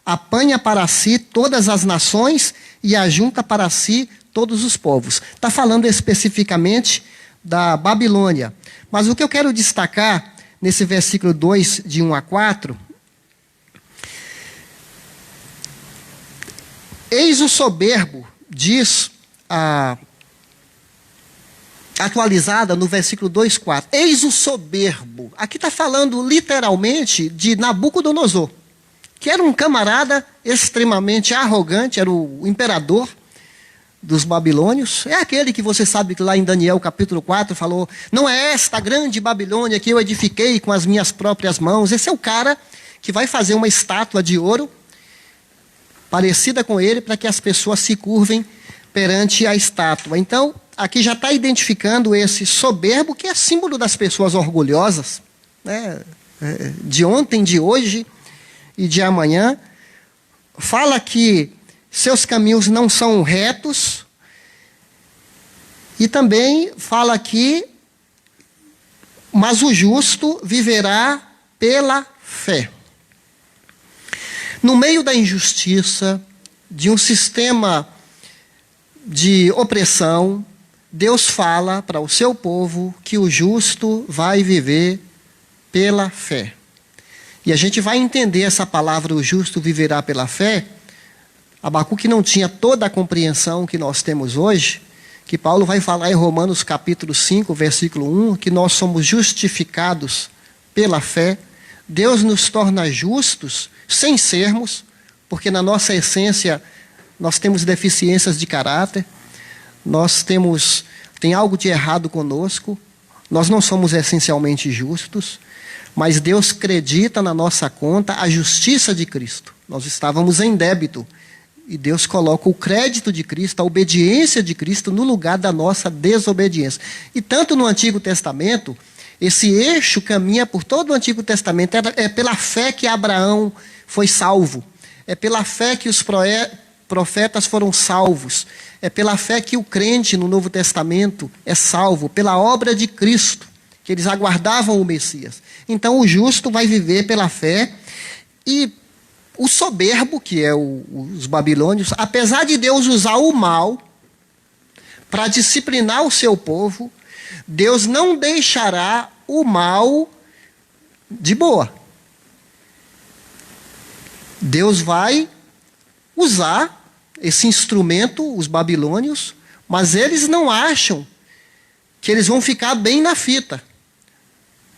apanha para si todas as nações e ajunta para si todos os povos. Está falando especificamente da Babilônia. Mas o que eu quero destacar nesse versículo 2, de 1 a 4, eis o soberbo, diz a atualizada no versículo 2, 4. Eis o soberbo. Aqui está falando literalmente de Nabucodonosor, que era um camarada extremamente arrogante, era o imperador dos babilônios. É aquele que você sabe que lá em Daniel capítulo 4 falou, não é esta grande Babilônia que eu edifiquei com as minhas próprias mãos. Esse é o cara que vai fazer uma estátua de ouro parecida com ele para que as pessoas se curvem perante a estátua. Então, aqui já está identificando esse soberbo, que é símbolo das pessoas orgulhosas, né? De ontem, de hoje e de amanhã. Fala que seus caminhos não são retos, e também fala aqui, mas o justo viverá pela fé. No meio da injustiça, de um sistema de opressão, Deus fala para o seu povo que o justo vai viver pela fé. E a gente vai entender essa palavra, o justo viverá pela fé. Abacuque não tinha toda a compreensão que nós temos hoje, que Paulo vai falar em Romanos capítulo 5, versículo 1, que nós somos justificados pela fé. Deus nos torna justos sem sermos, porque na nossa essência nós temos deficiências de caráter, tem algo de errado conosco, nós não somos essencialmente justos, mas Deus acredita na nossa conta a justiça de Cristo. Nós estávamos em débito, e Deus coloca o crédito de Cristo, a obediência de Cristo, no lugar da nossa desobediência. E tanto no Antigo Testamento, esse eixo caminha por todo o Antigo Testamento. É pela fé que Abraão foi salvo. É pela fé que os profetas foram salvos. É pela fé que o crente no Novo Testamento é salvo. Pela obra de Cristo, que eles aguardavam o Messias. Então o justo vai viver pela fé. E o soberbo, que é os babilônios, apesar de Deus usar o mal para disciplinar o seu povo, Deus não deixará o mal de boa. Deus vai usar esse instrumento, os babilônios, mas eles não acham que eles vão ficar bem na fita.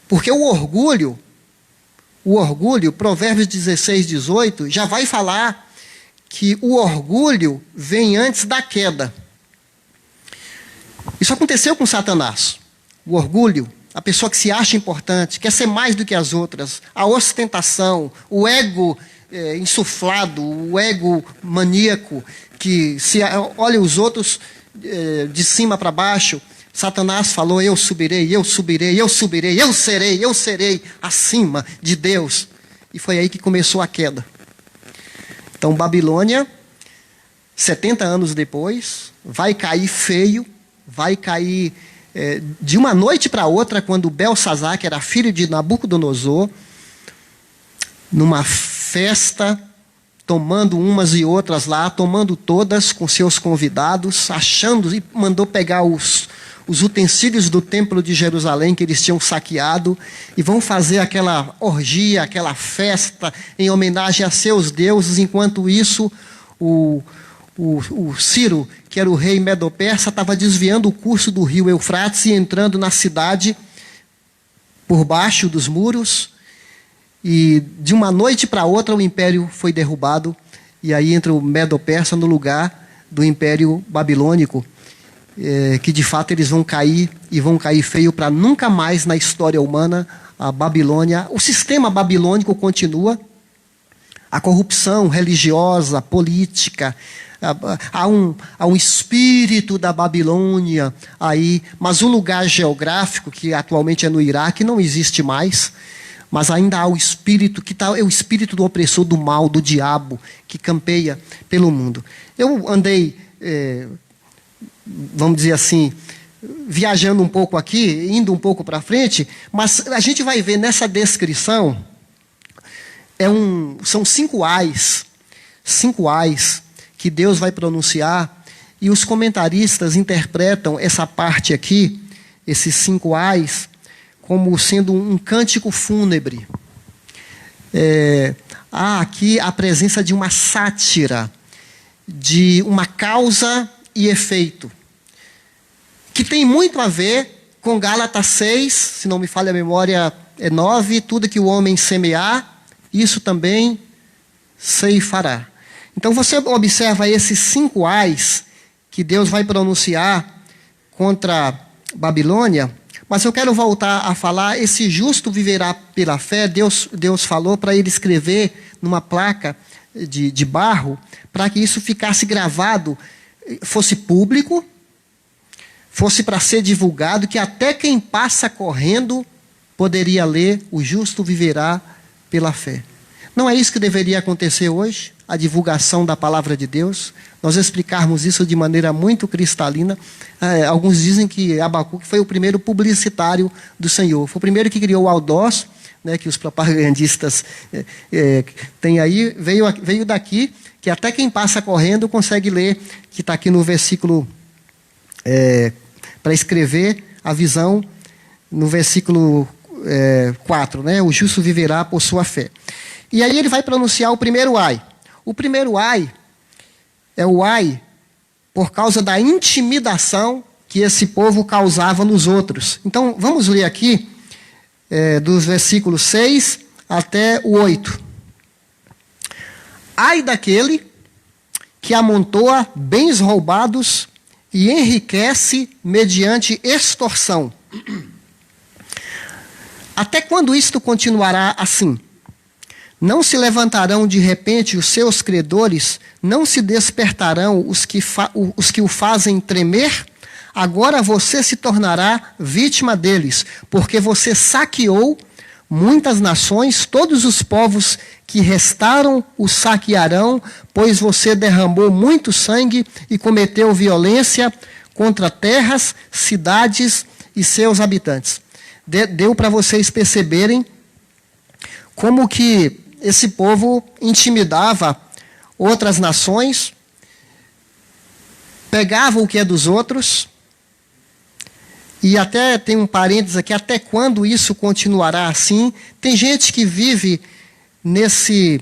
Porque o orgulho, Provérbios 16, 18, já vai falar que o orgulho vem antes da queda. Isso aconteceu com Satanás. O orgulho, a pessoa que se acha importante, quer ser mais do que as outras, a ostentação, o ego insuflado, o ego maníaco, que se olha os outros de cima para baixo. Satanás falou, eu subirei, eu subirei, eu subirei, eu serei acima de Deus. E foi aí que começou a queda. Então, Babilônia, 70 anos depois, vai cair feio, vai cair de uma noite para outra, quando Belsazar, que era filho de Nabucodonosor, numa festa, tomando umas e outras lá, tomando todas com seus convidados, achando, e mandou pegar os utensílios do templo de Jerusalém que eles tinham saqueado, e vão fazer aquela orgia, aquela festa em homenagem a seus deuses. Enquanto isso, o Ciro, que era o rei Medo-Persa, estava desviando o curso do rio Eufrates e entrando na cidade por baixo dos muros, e de uma noite para outra o império foi derrubado, e aí entra o Medo-Persa no lugar do império babilônico, que de fato eles vão cair, e vão cair feio, para nunca mais na história humana a Babilônia, o sistema babilônico continua, a corrupção religiosa, política, há um espírito da Babilônia aí, mas o lugar geográfico, que atualmente é no Iraque, não existe mais. Mas ainda há o espírito, é o espírito do opressor, do mal, do diabo, que campeia pelo mundo. Eu andei, vamos dizer assim, viajando um pouco aqui, indo um pouco para frente, mas a gente vai ver nessa descrição, são 5 ais que Deus vai pronunciar, e os comentaristas interpretam essa parte aqui, esses 5 ais, como sendo um cântico fúnebre. Há aqui a presença de uma sátira, de uma causa e efeito, que tem muito a ver com Gálatas 6, se não me falha a memória, 9, tudo que o homem semear, isso também ceifará. Então você observa esses 5 ais que Deus vai pronunciar contra Babilônia, mas eu quero voltar a falar, esse justo viverá pela fé. Deus falou para ele escrever numa placa de barro, para que isso ficasse gravado, fosse público, fosse para ser divulgado, que até quem passa correndo poderia ler, o justo viverá pela fé. Não é isso que deveria acontecer hoje? A divulgação da palavra de Deus? Nós explicarmos isso de maneira muito cristalina. Alguns dizem que Abacuque foi o primeiro publicitário do Senhor. Foi o primeiro que criou o outdoors, né, que os propagandistas têm aí. Veio daqui, que até quem passa correndo consegue ler, que está aqui no versículo, para escrever a visão, no versículo 4, né? O justo viverá por sua fé. E aí ele vai pronunciar o primeiro ai. O primeiro ai é o ai por causa da intimidação que esse povo causava nos outros. Então, vamos ler aqui, dos versículos 6 até o 8. Ai daquele que amontoa bens roubados e enriquece mediante extorsão. Até quando isto continuará assim? Não se levantarão de repente os seus credores, não se despertarão os que o fazem tremer? Agora você se tornará vítima deles, porque você saqueou muitas nações, todos os povos que restaram o saquearão, pois você derramou muito sangue e cometeu violência contra terras, cidades e seus habitantes. Deu para vocês perceberem como que esse povo intimidava outras nações, pegava o que é dos outros, e até tem um parênteses aqui, até quando isso continuará assim? Tem gente que vive nesse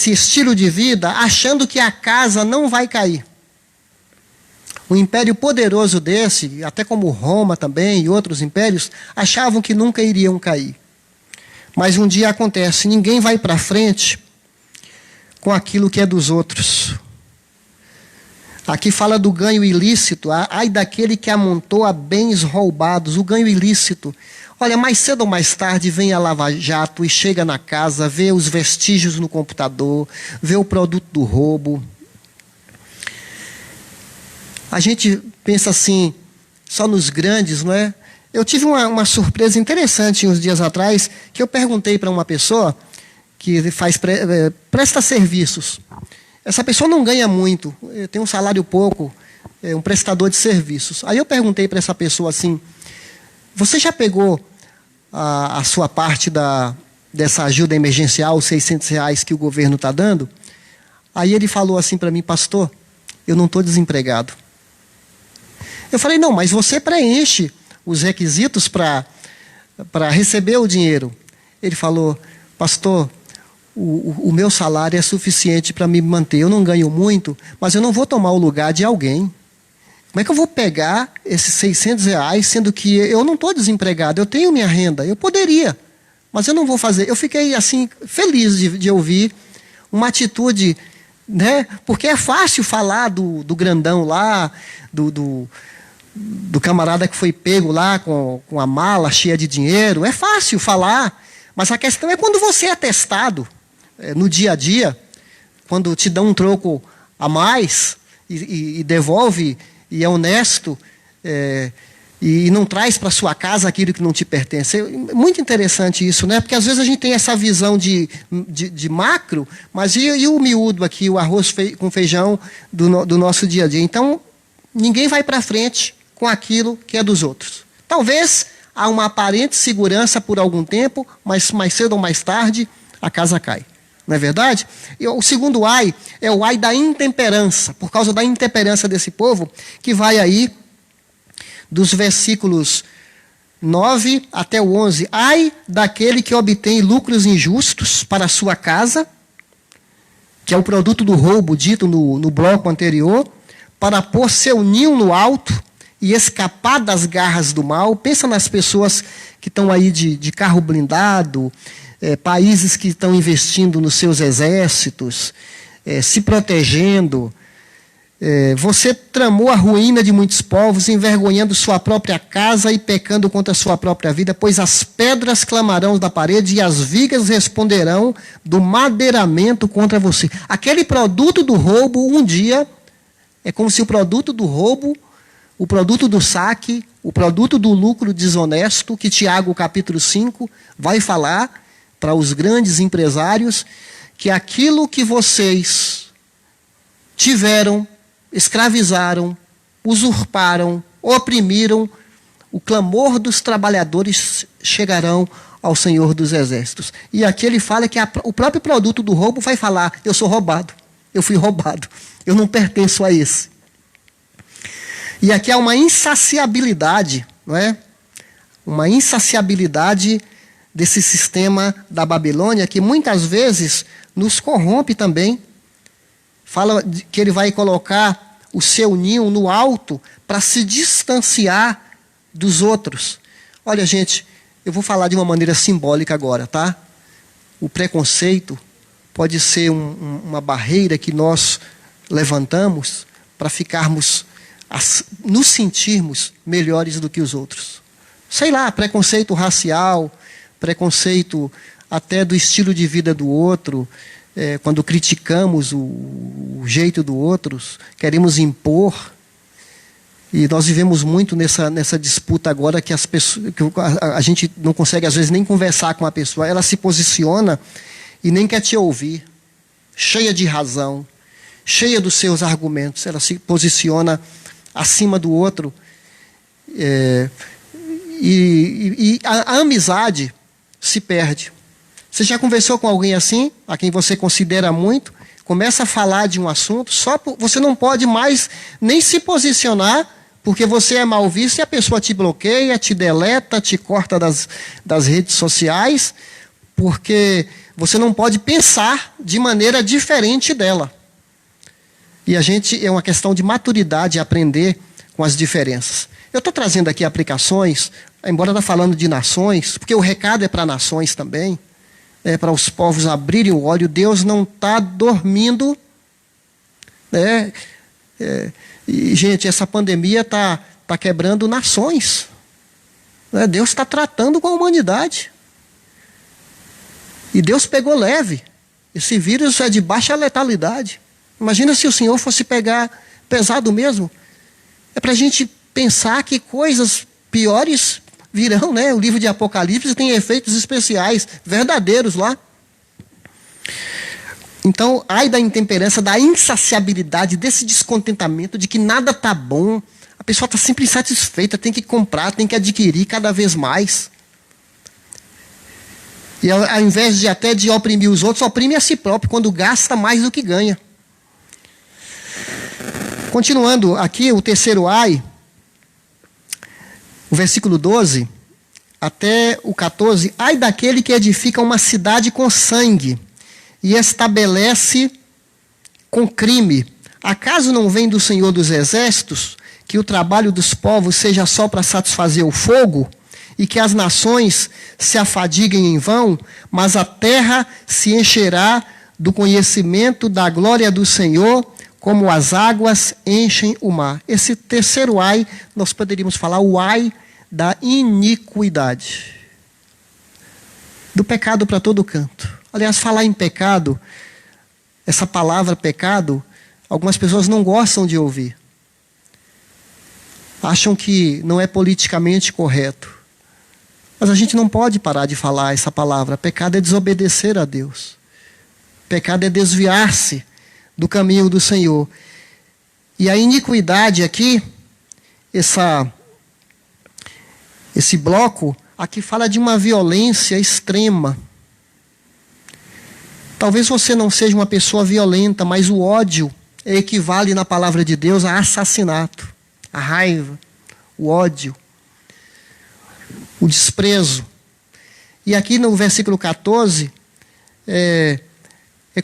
estilo de vida, achando que a casa não vai cair. Um império poderoso desse, até como Roma também e outros impérios, achavam que nunca iriam cair. Mas um dia acontece, ninguém vai para frente com aquilo que é dos outros. Aqui fala do ganho ilícito, ai daquele que amontoa bens roubados, o ganho ilícito. Olha, mais cedo ou mais tarde vem a Lava Jato e chega na casa, vê os vestígios no computador, vê o produto do roubo. A gente pensa assim, só nos grandes, não é? Eu tive uma surpresa interessante uns dias atrás, que eu perguntei para uma pessoa que presta serviços. Essa pessoa não ganha muito, tem um salário pouco, é um prestador de serviços. Aí eu perguntei para essa pessoa assim, você já pegou a sua parte dessa ajuda emergencial, os R$600 que o governo está dando? Aí ele falou assim para mim, pastor, eu não estou desempregado. Eu falei, não, mas você preenche os requisitos para receber o dinheiro. Ele falou, pastor, o meu salário é suficiente para me manter. Eu não ganho muito, mas eu não vou tomar o lugar de alguém. Como é que eu vou pegar esses R$600, sendo que eu não estou desempregado, eu tenho minha renda, eu poderia, mas eu não vou fazer. Eu fiquei assim, feliz de ouvir uma atitude, né? Porque é fácil falar do grandão lá, do camarada que foi pego lá com a mala cheia de dinheiro. É fácil falar, mas a questão é quando você é testado no dia a dia, quando te dão um troco a mais, e devolve, e é honesto, e não traz para sua casa aquilo que não te pertence. É muito interessante isso, né? Porque às vezes a gente tem essa visão de macro, mas e o miúdo aqui, o arroz com feijão do nosso dia a dia? Então, ninguém vai para frente com aquilo que é dos outros. Talvez há uma aparente segurança por algum tempo, mas mais cedo ou mais tarde a casa cai. Não é verdade? E o segundo ai é o ai da intemperança, por causa da intemperança desse povo, que vai aí dos versículos 9 até o 11. Ai daquele que obtém lucros injustos para a sua casa, que é o produto do roubo dito no bloco anterior, para pôr seu ninho no alto e escapar das garras do mal. Pensa nas pessoas que estão aí de carro blindado, países que estão investindo nos seus exércitos, se protegendo. Você tramou a ruína de muitos povos, envergonhando sua própria casa e pecando contra sua própria vida, pois as pedras clamarão da parede e as vigas responderão do madeiramento contra você. Aquele produto do roubo, um dia, é como se o produto do roubo, o produto do saque, o produto do lucro desonesto, que Tiago capítulo 5 vai falar para os grandes empresários, que aquilo que vocês tiveram, escravizaram, usurparam, oprimiram, o clamor dos trabalhadores chegarão ao Senhor dos Exércitos. E aqui ele fala que o próprio produto do roubo vai falar: eu sou roubado, eu fui roubado, eu não pertenço a esse. E aqui há uma insaciabilidade, não é? Uma insaciabilidade desse sistema da Babilônia, que muitas vezes nos corrompe também. Fala que ele vai colocar o seu ninho no alto para se distanciar dos outros. Olha, gente, eu vou falar de uma maneira simbólica agora, tá? O preconceito pode ser uma barreira que nós levantamos para nos sentirmos melhores do que os outros. Sei lá, preconceito racial, preconceito até do estilo de vida do outro, quando criticamos o jeito do outro, queremos impor. E nós vivemos muito nessa disputa agora, que as pessoas, que a gente não consegue às vezes nem conversar com a pessoa. Ela se posiciona e nem quer te ouvir, cheia de razão, cheia dos seus argumentos. Ela se posiciona acima do outro. E a amizade se perde. Você já conversou com alguém assim, a quem você considera muito, começa a falar de um assunto, você não pode mais nem se posicionar, porque você é mal visto e a pessoa te bloqueia, te deleta, te corta das redes sociais, porque você não pode pensar de maneira diferente dela. E é uma questão de maturidade aprender com as diferenças. Eu estou trazendo aqui aplicações, embora estou falando de nações, porque o recado é para nações também, para os povos abrirem o olho. Deus não está dormindo. E, gente, essa pandemia está quebrando nações. Deus está tratando com a humanidade. E Deus pegou leve. Esse vírus é de baixa letalidade. Imagina se o Senhor fosse pegar pesado mesmo. É para a gente pensar que coisas piores virão, né? O livro de Apocalipse tem efeitos especiais, verdadeiros lá. Então, ai da intemperança, da insaciabilidade, desse descontentamento, de que nada está bom. A pessoa está sempre insatisfeita, tem que comprar, tem que adquirir cada vez mais. E ao invés de oprimir os outros, oprime a si próprio, quando gasta mais do que ganha. Continuando aqui, o terceiro ai, o versículo 12 até o 14. Ai daquele que edifica uma cidade com sangue e estabelece com crime. Acaso não vem do Senhor dos Exércitos que o trabalho dos povos seja só para satisfazer o fogo, e que as nações se afadiguem em vão, mas a terra se encherá do conhecimento da glória do Senhor, como as águas enchem o mar. Esse terceiro ai, nós poderíamos falar o ai da iniquidade. Do pecado para todo canto. Aliás, falar em pecado, essa palavra pecado, algumas pessoas não gostam de ouvir. Acham que não é politicamente correto. Mas a gente não pode parar de falar essa palavra. Pecado é desobedecer a Deus. Pecado é desviar-se do caminho do Senhor. E a iniquidade aqui, esse bloco, aqui fala de uma violência extrema. Talvez você não seja uma pessoa violenta, mas o ódio equivale na palavra de Deus a assassinato, a raiva, o ódio, o desprezo. E aqui no versículo 14, é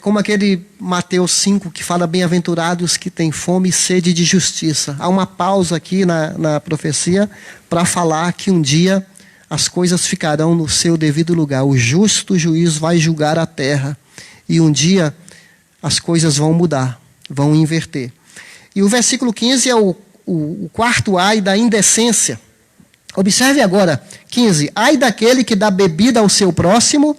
como aquele Mateus 5 que fala: bem-aventurados que têm fome e sede de justiça. Há uma pausa aqui na profecia para falar que um dia as coisas ficarão no seu devido lugar. O justo juiz vai julgar a terra. E um dia as coisas vão mudar, vão inverter. E o versículo 15 é o quarto ai da indecência. Observe agora, 15. Ai daquele que dá bebida ao seu próximo,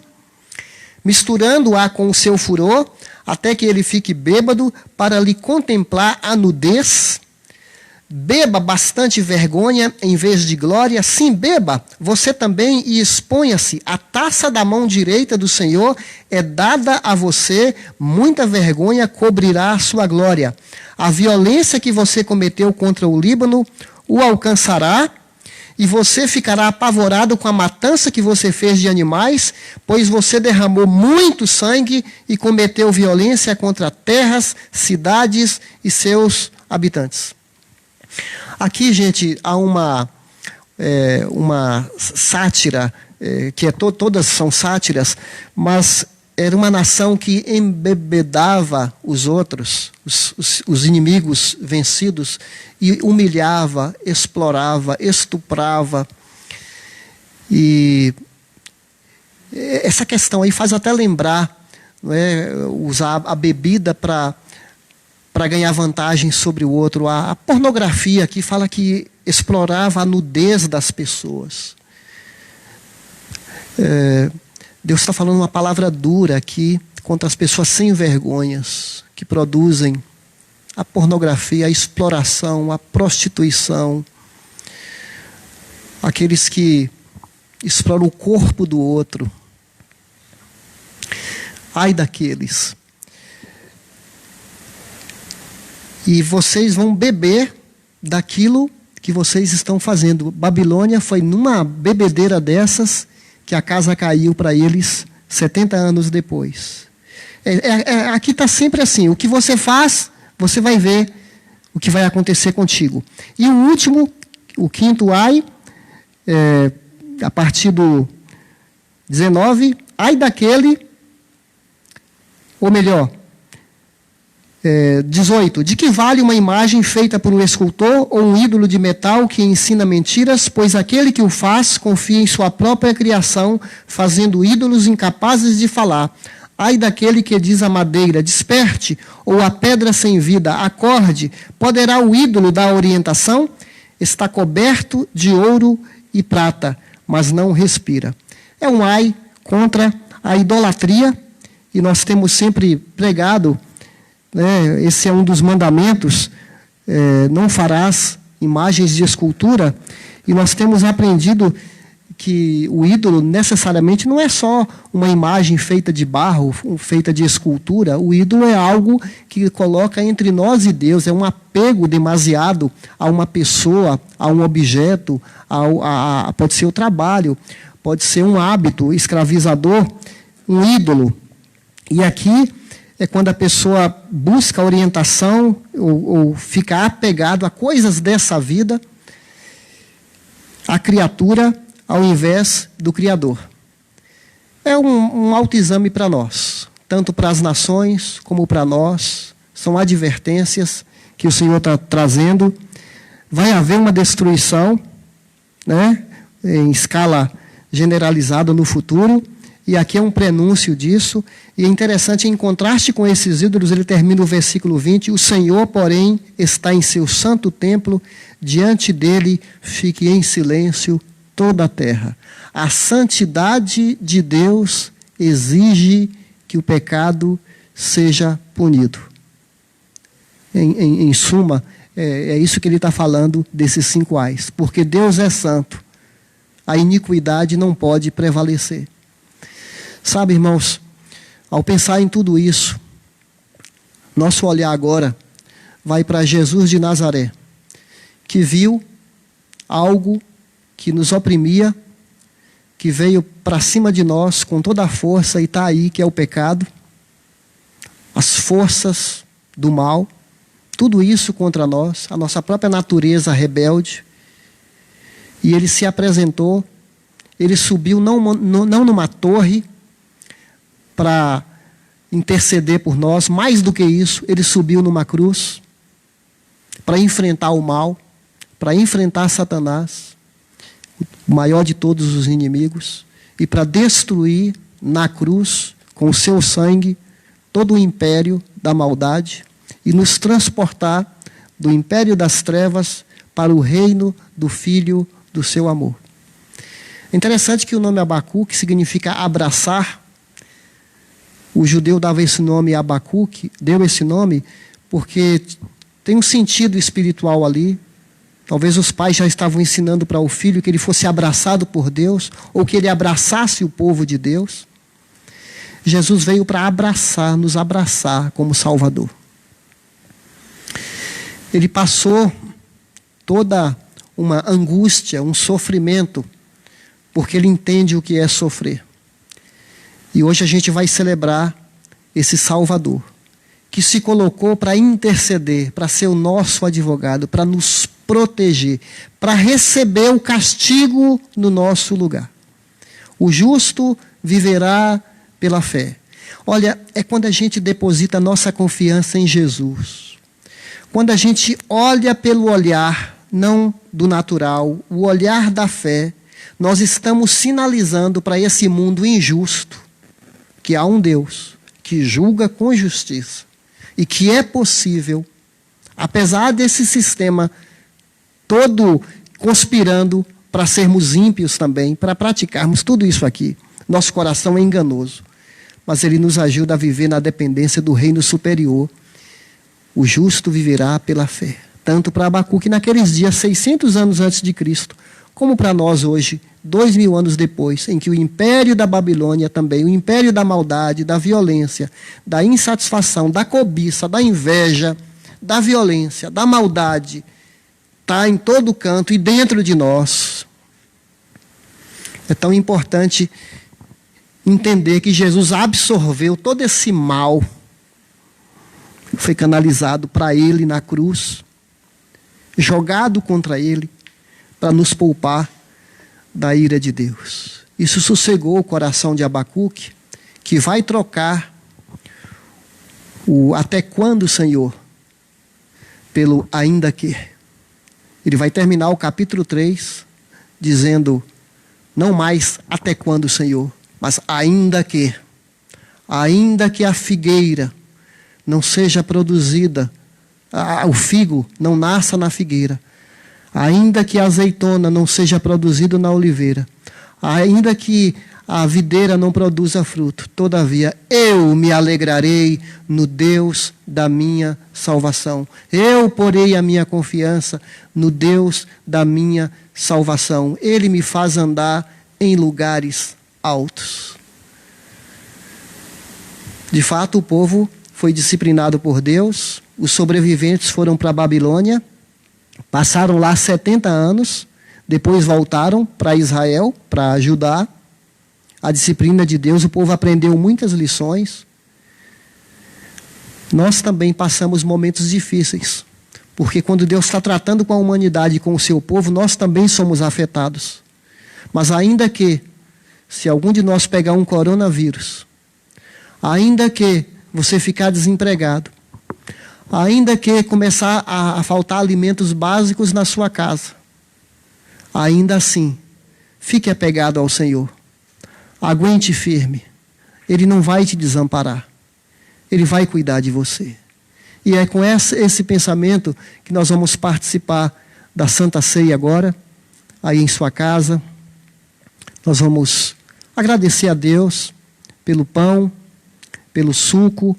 misturando-a com o seu furor, até que ele fique bêbado, para lhe contemplar a nudez. Beba bastante vergonha em vez de glória. Sim, beba você também e exponha-se. A taça da mão direita do Senhor é dada a você, muita vergonha cobrirá a sua glória. A violência que você cometeu contra o Líbano o alcançará, e você ficará apavorado com a matança que você fez de animais, pois você derramou muito sangue e cometeu violência contra terras, cidades e seus habitantes. Aqui, gente, há uma sátira, que todas são sátiras, mas era uma nação que embebedava os outros, os inimigos vencidos, e humilhava, explorava, estuprava. E essa questão aí faz até lembrar, não é, usar a bebida para ganhar vantagem sobre o outro. A pornografia aqui fala que explorava a nudez das pessoas. Deus está falando uma palavra dura aqui contra as pessoas sem vergonhas que produzem a pornografia, a exploração, a prostituição, aqueles que exploram o corpo do outro. Ai daqueles. E vocês vão beber daquilo que vocês estão fazendo. Babilônia foi numa bebedeira dessas que a casa caiu para eles 70 anos depois. Aqui está sempre assim: o que você faz, você vai ver o que vai acontecer contigo. E o último, o quinto ai, a partir do 19, ai daquele, ou melhor, 18. De que vale uma imagem feita por um escultor ou um ídolo de metal que ensina mentiras, pois aquele que o faz confia em sua própria criação, fazendo ídolos incapazes de falar. Ai daquele que diz à madeira: desperte, ou à pedra sem vida: acorde. Poderá o ídolo dar orientação? Está coberto de ouro e prata, mas não respira. É um ai contra a idolatria, e nós temos sempre pregado, esse é um dos mandamentos: não farás imagens de escultura. E nós temos aprendido que o ídolo necessariamente não é só uma imagem feita de barro, feita de escultura. O ídolo é algo que coloca entre nós e Deus, é um apego demasiado a uma pessoa, a um objeto, pode ser o trabalho, pode ser um hábito escravizador, um ídolo. E aqui é quando a pessoa busca orientação ou fica apegado a coisas dessa vida, a criatura ao invés do Criador. É um autoexame para nós, tanto para as nações como para nós. São advertências que o Senhor está trazendo. Vai haver uma destruição, em escala generalizada no futuro. E aqui é um prenúncio disso. E é interessante, em contraste com esses ídolos, ele termina o versículo 20: o Senhor, porém, está em seu santo templo, diante dele fique em silêncio toda a terra. A santidade de Deus exige que o pecado seja punido. Em suma, é isso que ele está falando desses 5 ais. Porque Deus é santo, a iniquidade não pode prevalecer. Sabe, irmãos, ao pensar em tudo isso, nosso olhar agora vai para Jesus de Nazaré, que viu algo que nos oprimia, que veio para cima de nós com toda a força e está aí, que é o pecado, as forças do mal, tudo isso contra nós, a nossa própria natureza rebelde. E ele se apresentou, ele subiu não numa torre para interceder por nós, mais do que isso, ele subiu numa cruz para enfrentar o mal, para enfrentar Satanás, o maior de todos os inimigos, e para destruir na cruz, com o seu sangue, todo o império da maldade e nos transportar do império das trevas para o reino do Filho do seu amor. É interessante que o nome Abacuque significa abraçar. O judeu dava esse nome Abacuque, deu esse nome porque tem um sentido espiritual ali. Talvez os pais já estavam ensinando para o filho que ele fosse abraçado por Deus, ou que ele abraçasse o povo de Deus. Jesus veio para abraçar, nos abraçar como Salvador. Ele passou toda uma angústia, um sofrimento, porque ele entende o que é sofrer. E hoje a gente vai celebrar esse Salvador, que se colocou para interceder, para ser o nosso advogado, para nos proteger, para receber o castigo no nosso lugar. O justo viverá pela fé. Olha, é quando a gente deposita a nossa confiança em Jesus. Quando a gente olha pelo olhar, não do natural, o olhar da fé, nós estamos sinalizando para esse mundo injusto que há um Deus que julga com justiça e que é possível, apesar desse sistema todo conspirando para sermos ímpios também, para praticarmos tudo isso aqui. Nosso coração é enganoso, mas ele nos ajuda a viver na dependência do reino superior. O justo viverá pela fé. Tanto para Abacuque naqueles dias, 600 anos antes de Cristo, como para nós hoje, 2000 anos depois, em que o império da Babilônia também, o império da maldade, da violência, da insatisfação, da cobiça, da inveja, da violência, da maldade, está em todo canto e dentro de nós. É tão importante entender que Jesus absorveu todo esse mal, foi canalizado para ele na cruz, jogado contra ele, para nos poupar da ira de Deus. Isso sossegou o coração de Abacuque, que vai trocar o até quando, Senhor, pelo ainda que. Ele vai terminar o capítulo 3 dizendo, não mais até quando, Senhor, mas ainda que a figueira não seja produzida, o figo não nasça na figueira, ainda que a azeitona não seja produzida na oliveira, ainda que a videira não produza fruto, todavia eu me alegrarei no Deus da minha salvação. Eu porei a minha confiança no Deus da minha salvação. Ele me faz andar em lugares altos. De fato, o povo foi disciplinado por Deus, os sobreviventes foram para a Babilônia, passaram lá 70 anos, depois voltaram para Israel, para Judá. A disciplina de Deus, o povo aprendeu muitas lições. Nós também passamos momentos difíceis, porque quando Deus está tratando com a humanidade e com o seu povo, nós também somos afetados. Mas ainda que, se algum de nós pegar um coronavírus, ainda que você ficar desempregado, ainda que começar a faltar alimentos básicos na sua casa, ainda assim, fique apegado ao Senhor. Aguente firme. Ele não vai te desamparar. Ele vai cuidar de você. E é com esse pensamento que nós vamos participar da Santa Ceia agora, aí em sua casa. Nós vamos agradecer a Deus pelo pão, pelo suco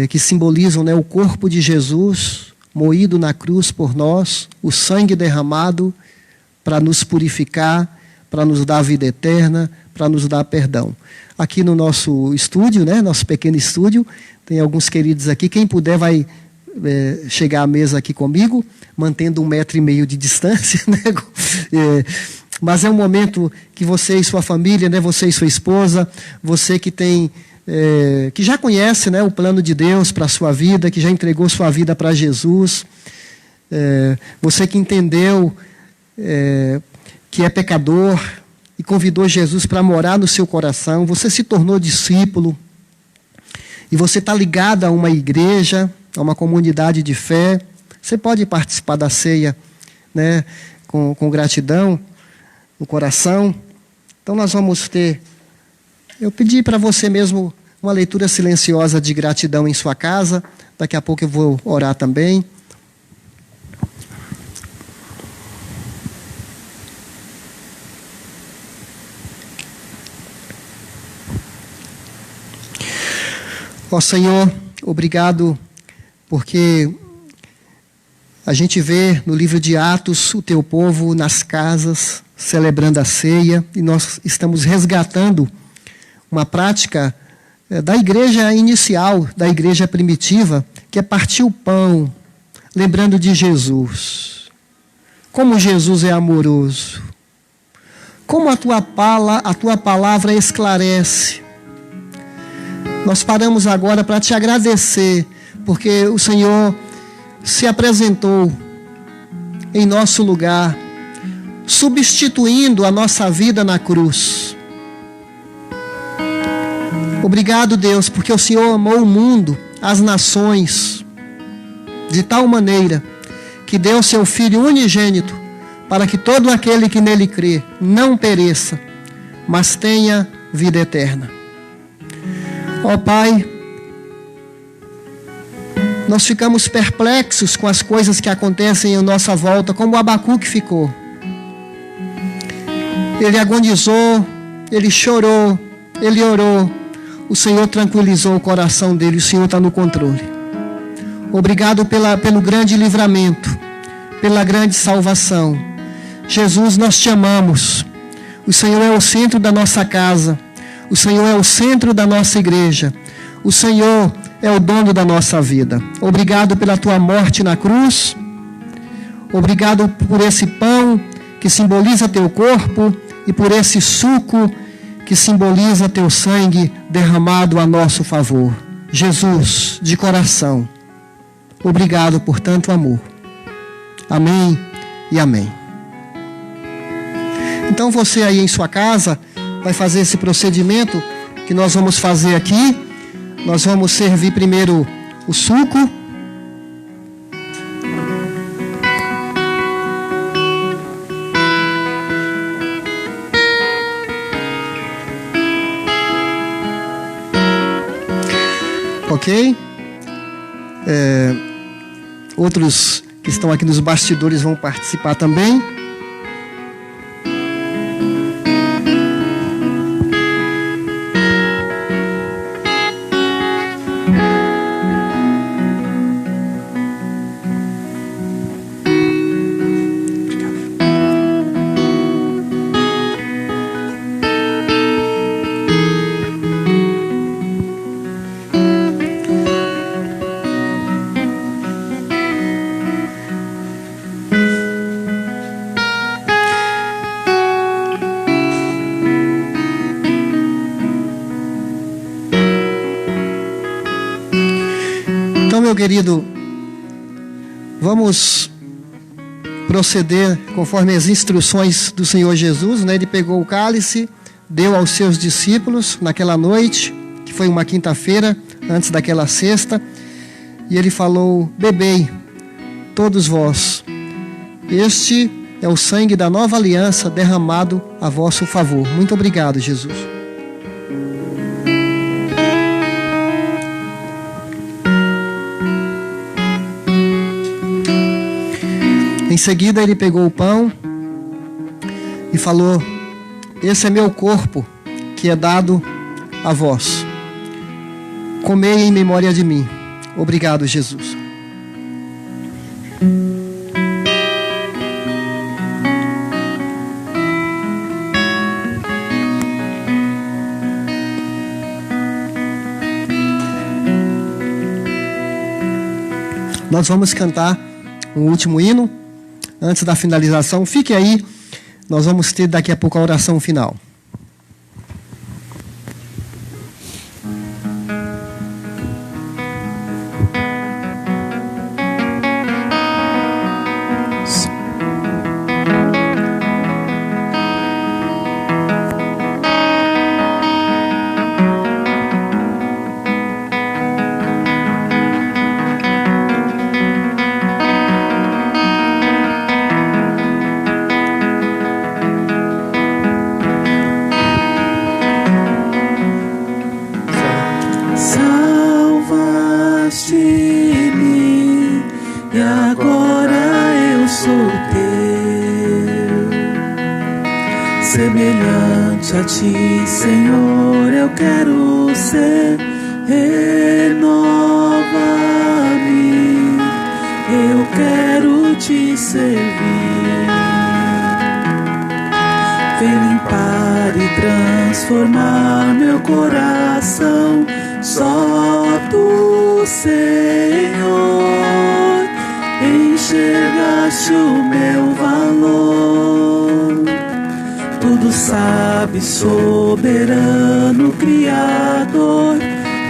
que simbolizam, né, o corpo de Jesus moído na cruz por nós, o sangue derramado para nos purificar, para nos dar vida eterna, para nos dar perdão. Aqui no nosso estúdio, né, nosso pequeno estúdio, tem alguns queridos aqui. Quem puder vai chegar à mesa aqui comigo, mantendo 1,5 metro de distância, né? Mas é um momento que você e sua família, né, você e sua esposa, você que tem que já conhece, né, o plano de Deus para a sua vida, que já entregou sua vida para Jesus, você que entendeu que é pecador e convidou Jesus para morar no seu coração, você se tornou discípulo e você está ligado a uma igreja, a uma comunidade de fé, você pode participar da ceia, né, com gratidão no coração. Então nós vamos ter, eu pedi para você mesmo uma leitura silenciosa de gratidão em sua casa, daqui a pouco eu vou orar também. Ó Senhor, obrigado, porque a gente vê no livro de Atos o teu povo nas casas, celebrando a ceia, e nós estamos resgatando uma prática da igreja inicial, da igreja primitiva, que é partir o pão, lembrando de Jesus. Como Jesus é amoroso. Como a tua palavra esclarece. Nós paramos agora para te agradecer, porque o Senhor se apresentou em nosso lugar, substituindo a nossa vida na cruz. Obrigado, Deus, porque o Senhor amou o mundo, as nações, de tal maneira que deu seu Filho unigênito, para que todo aquele que nele crê não pereça, mas tenha vida eterna. Ó Pai, nós ficamos perplexos com as coisas que acontecem em nossa volta, como o Abacuque ficou. Ele agonizou, ele chorou, ele orou. O Senhor tranquilizou o coração dele, o Senhor está no controle. Obrigado pelo grande livramento, pela grande salvação. Jesus, nós te amamos. O Senhor é o centro da nossa casa. O Senhor é o centro da nossa igreja. O Senhor é o dono da nossa vida. Obrigado pela tua morte na cruz. Obrigado por esse pão que simboliza teu corpo e por esse suco que simboliza teu sangue derramado a nosso favor. Jesus, de coração, obrigado por tanto amor. Amém e amém. Então você aí em sua casa vai fazer esse procedimento que nós vamos fazer aqui. Nós vamos servir primeiro o suco. Ok? Outros que estão aqui nos bastidores vão participar também. Meu querido, vamos proceder conforme as instruções do Senhor Jesus, né? Ele pegou o cálice, deu aos seus discípulos naquela noite, que foi uma quinta-feira, antes daquela sexta, e ele falou: bebei, todos vós, este é o sangue da nova aliança derramado a vosso favor. Muito obrigado, Jesus. Em seguida ele pegou o pão e falou: esse é meu corpo que é dado a vós. Comei em memória de mim. Obrigado, Jesus. Nós vamos cantar um último hino antes da finalização. Fique aí, nós vamos ter daqui a pouco a oração final. Salvaste-me e agora eu sou teu. Semelhante a ti, Senhor, eu quero ser. Renova-me, eu quero te servir. Vem limpar e transformar meu coração. Só tu, Senhor, enxergaste o meu valor. Tudo sabe, soberano Criador.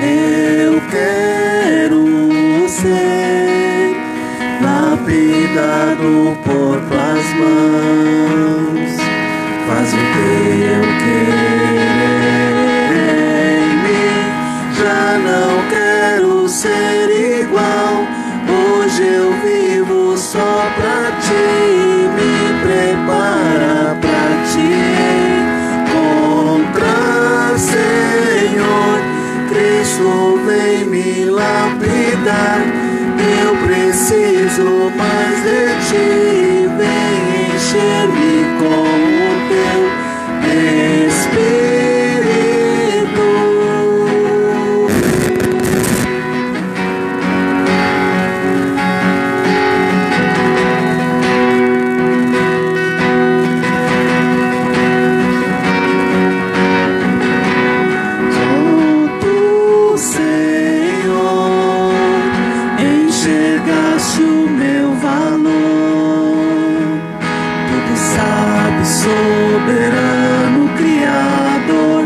Eu quero ser lapidado por tuas mãos. Faz o teu querer em mim. Já não quero ser igual. Hoje eu vivo só pra ti. Me prepara pra te encontrar, Senhor. Cristo vem me lapidar. Eu preciso mais de ti. Vem encher-me com o teu Espírito. Enxergaste o meu valor. Tudo sabe, soberano Criador.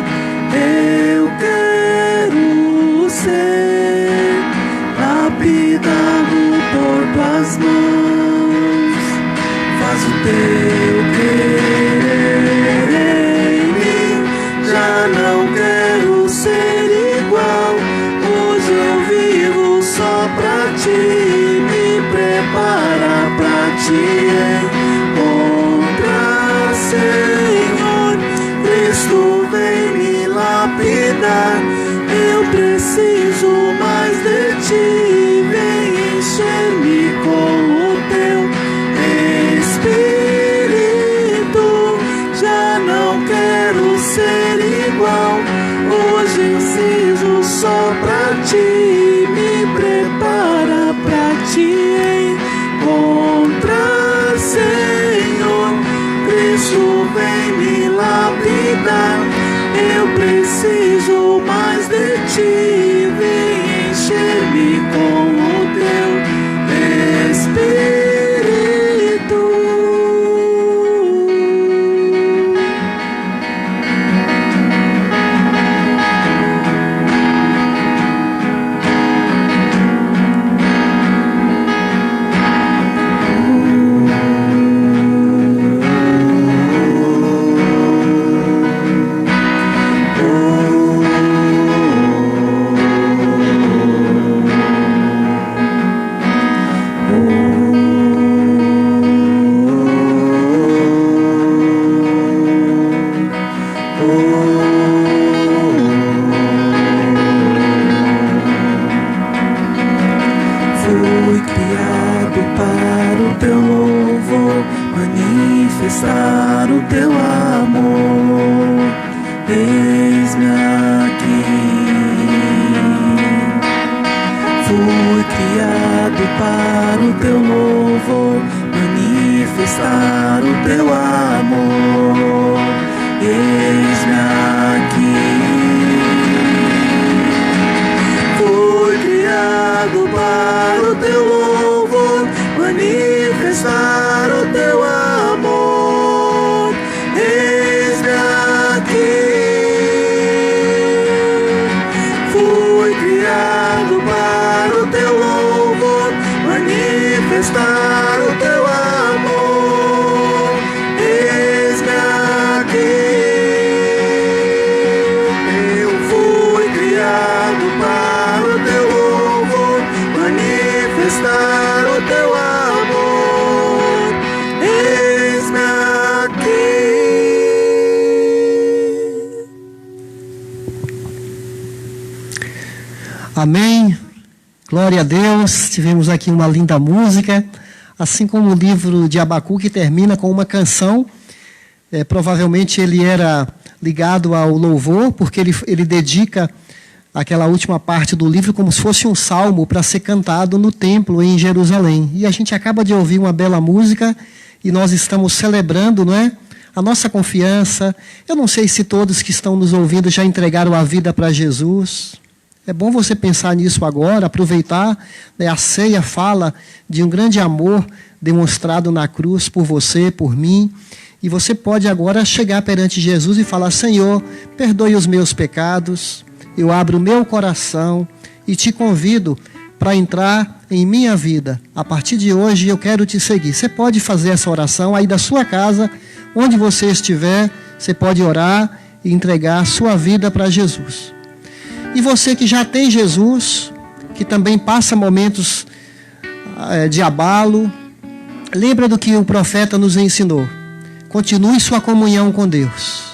Eu quero ser lapidado por tuas mãos. Faz o teu querer em mim. Já não quero ser igual. Hoje eu vivo só pra ti. Me prepara pra te encontrar, Senhor. Cristo vem me lapidar. Eu preciso mais de ti. Vem encher-me com o teu Espírito. Já não quero ser igual. Hoje eu preciso só pra ti. Me prepara pra te encontrar, Senhor. Cristo vem me lapidar. Eu preciso mais de ti. Vem encher-me com o teu Espírito. Fui criado para o teu louvor, manifestar o teu amor. Eis-me aqui. o teu louvor, manifestar o teu amor. Eis-me aqui. Fui criado para o teu louvor, manifestar o teu amor. Eis-me aqui. Fui criado para o teu louvor, manifestar o teu amor. Eis-me aqui. Eu fui criado para o teu louvor, manifestar o teu amor. Eis-me aqui. Amém. Glória a Deus. Tivemos aqui uma linda música, assim como o livro de Abacuque termina com uma canção. Provavelmente ele era ligado ao louvor, porque ele dedica aquela última parte do livro como se fosse um salmo para ser cantado no templo em Jerusalém. E a gente acaba de ouvir uma bela música e nós estamos celebrando, não é? A nossa confiança. Eu não sei se todos que estão nos ouvindo já entregaram a vida para Jesus. É bom você pensar nisso agora, aproveitar, né? A ceia fala de um grande amor demonstrado na cruz por você, por mim. E você pode agora chegar perante Jesus e falar: Senhor, perdoe os meus pecados, eu abro o meu coração e te convido para entrar em minha vida. A partir de hoje eu quero te seguir. Você pode fazer essa oração aí da sua casa, onde você estiver, você pode orar e entregar a sua vida para Jesus. E você que já tem Jesus, que também passa momentos de abalo, lembra do que o profeta nos ensinou. Continue sua comunhão com Deus.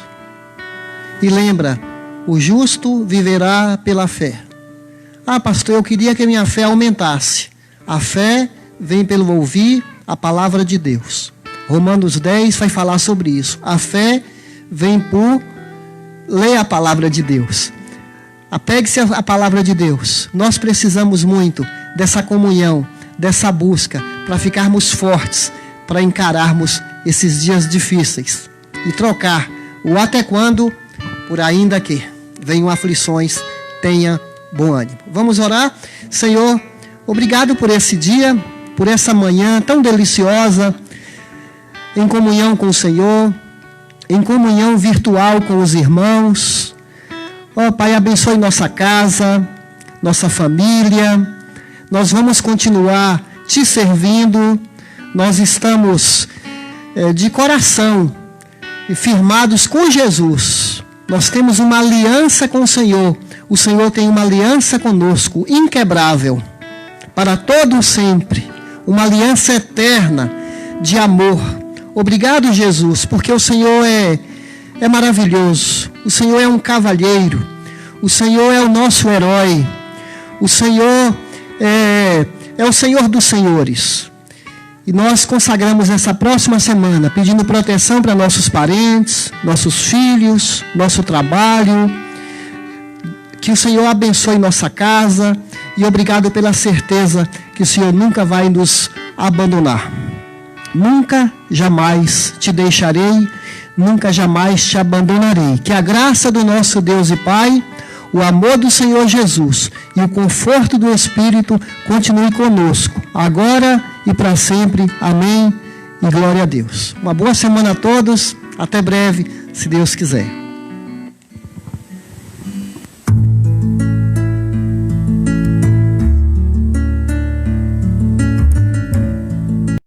E lembra, o justo viverá pela fé. Ah, pastor, eu queria que a minha fé aumentasse. A fé vem pelo ouvir a palavra de Deus. Romanos 10 vai falar sobre isso. A fé vem por ler a palavra de Deus. Apegue-se à palavra de Deus. Nós precisamos muito dessa comunhão, dessa busca, para ficarmos fortes, para encararmos esses dias difíceis e trocar o até quando por ainda que venham aflições, tenha bom ânimo. Vamos orar? Senhor, obrigado por esse dia, por essa manhã tão deliciosa, em comunhão com o Senhor, em comunhão virtual com os irmãos. Ó Pai, abençoe nossa casa, nossa família. Nós vamos continuar te servindo. Nós estamos de coração e firmados com Jesus. Nós temos uma aliança com o Senhor. O Senhor tem uma aliança conosco, inquebrável, para todo sempre. Uma aliança eterna de amor. Obrigado, Jesus, porque o Senhor é maravilhoso. O Senhor é um cavalheiro. O Senhor é o nosso herói. O Senhor é o Senhor dos senhores. E nós consagramos essa próxima semana, pedindo proteção para nossos parentes, nossos filhos, nosso trabalho. Que o Senhor abençoe nossa casa. E obrigado pela certeza que o Senhor nunca vai nos abandonar. Nunca, jamais te deixarei, nunca, jamais te abandonarei. Que a graça do nosso Deus e Pai, o amor do Senhor Jesus e o conforto do Espírito continue conosco, agora e para sempre. Amém e glória a Deus. Uma boa semana a todos, até breve, se Deus quiser.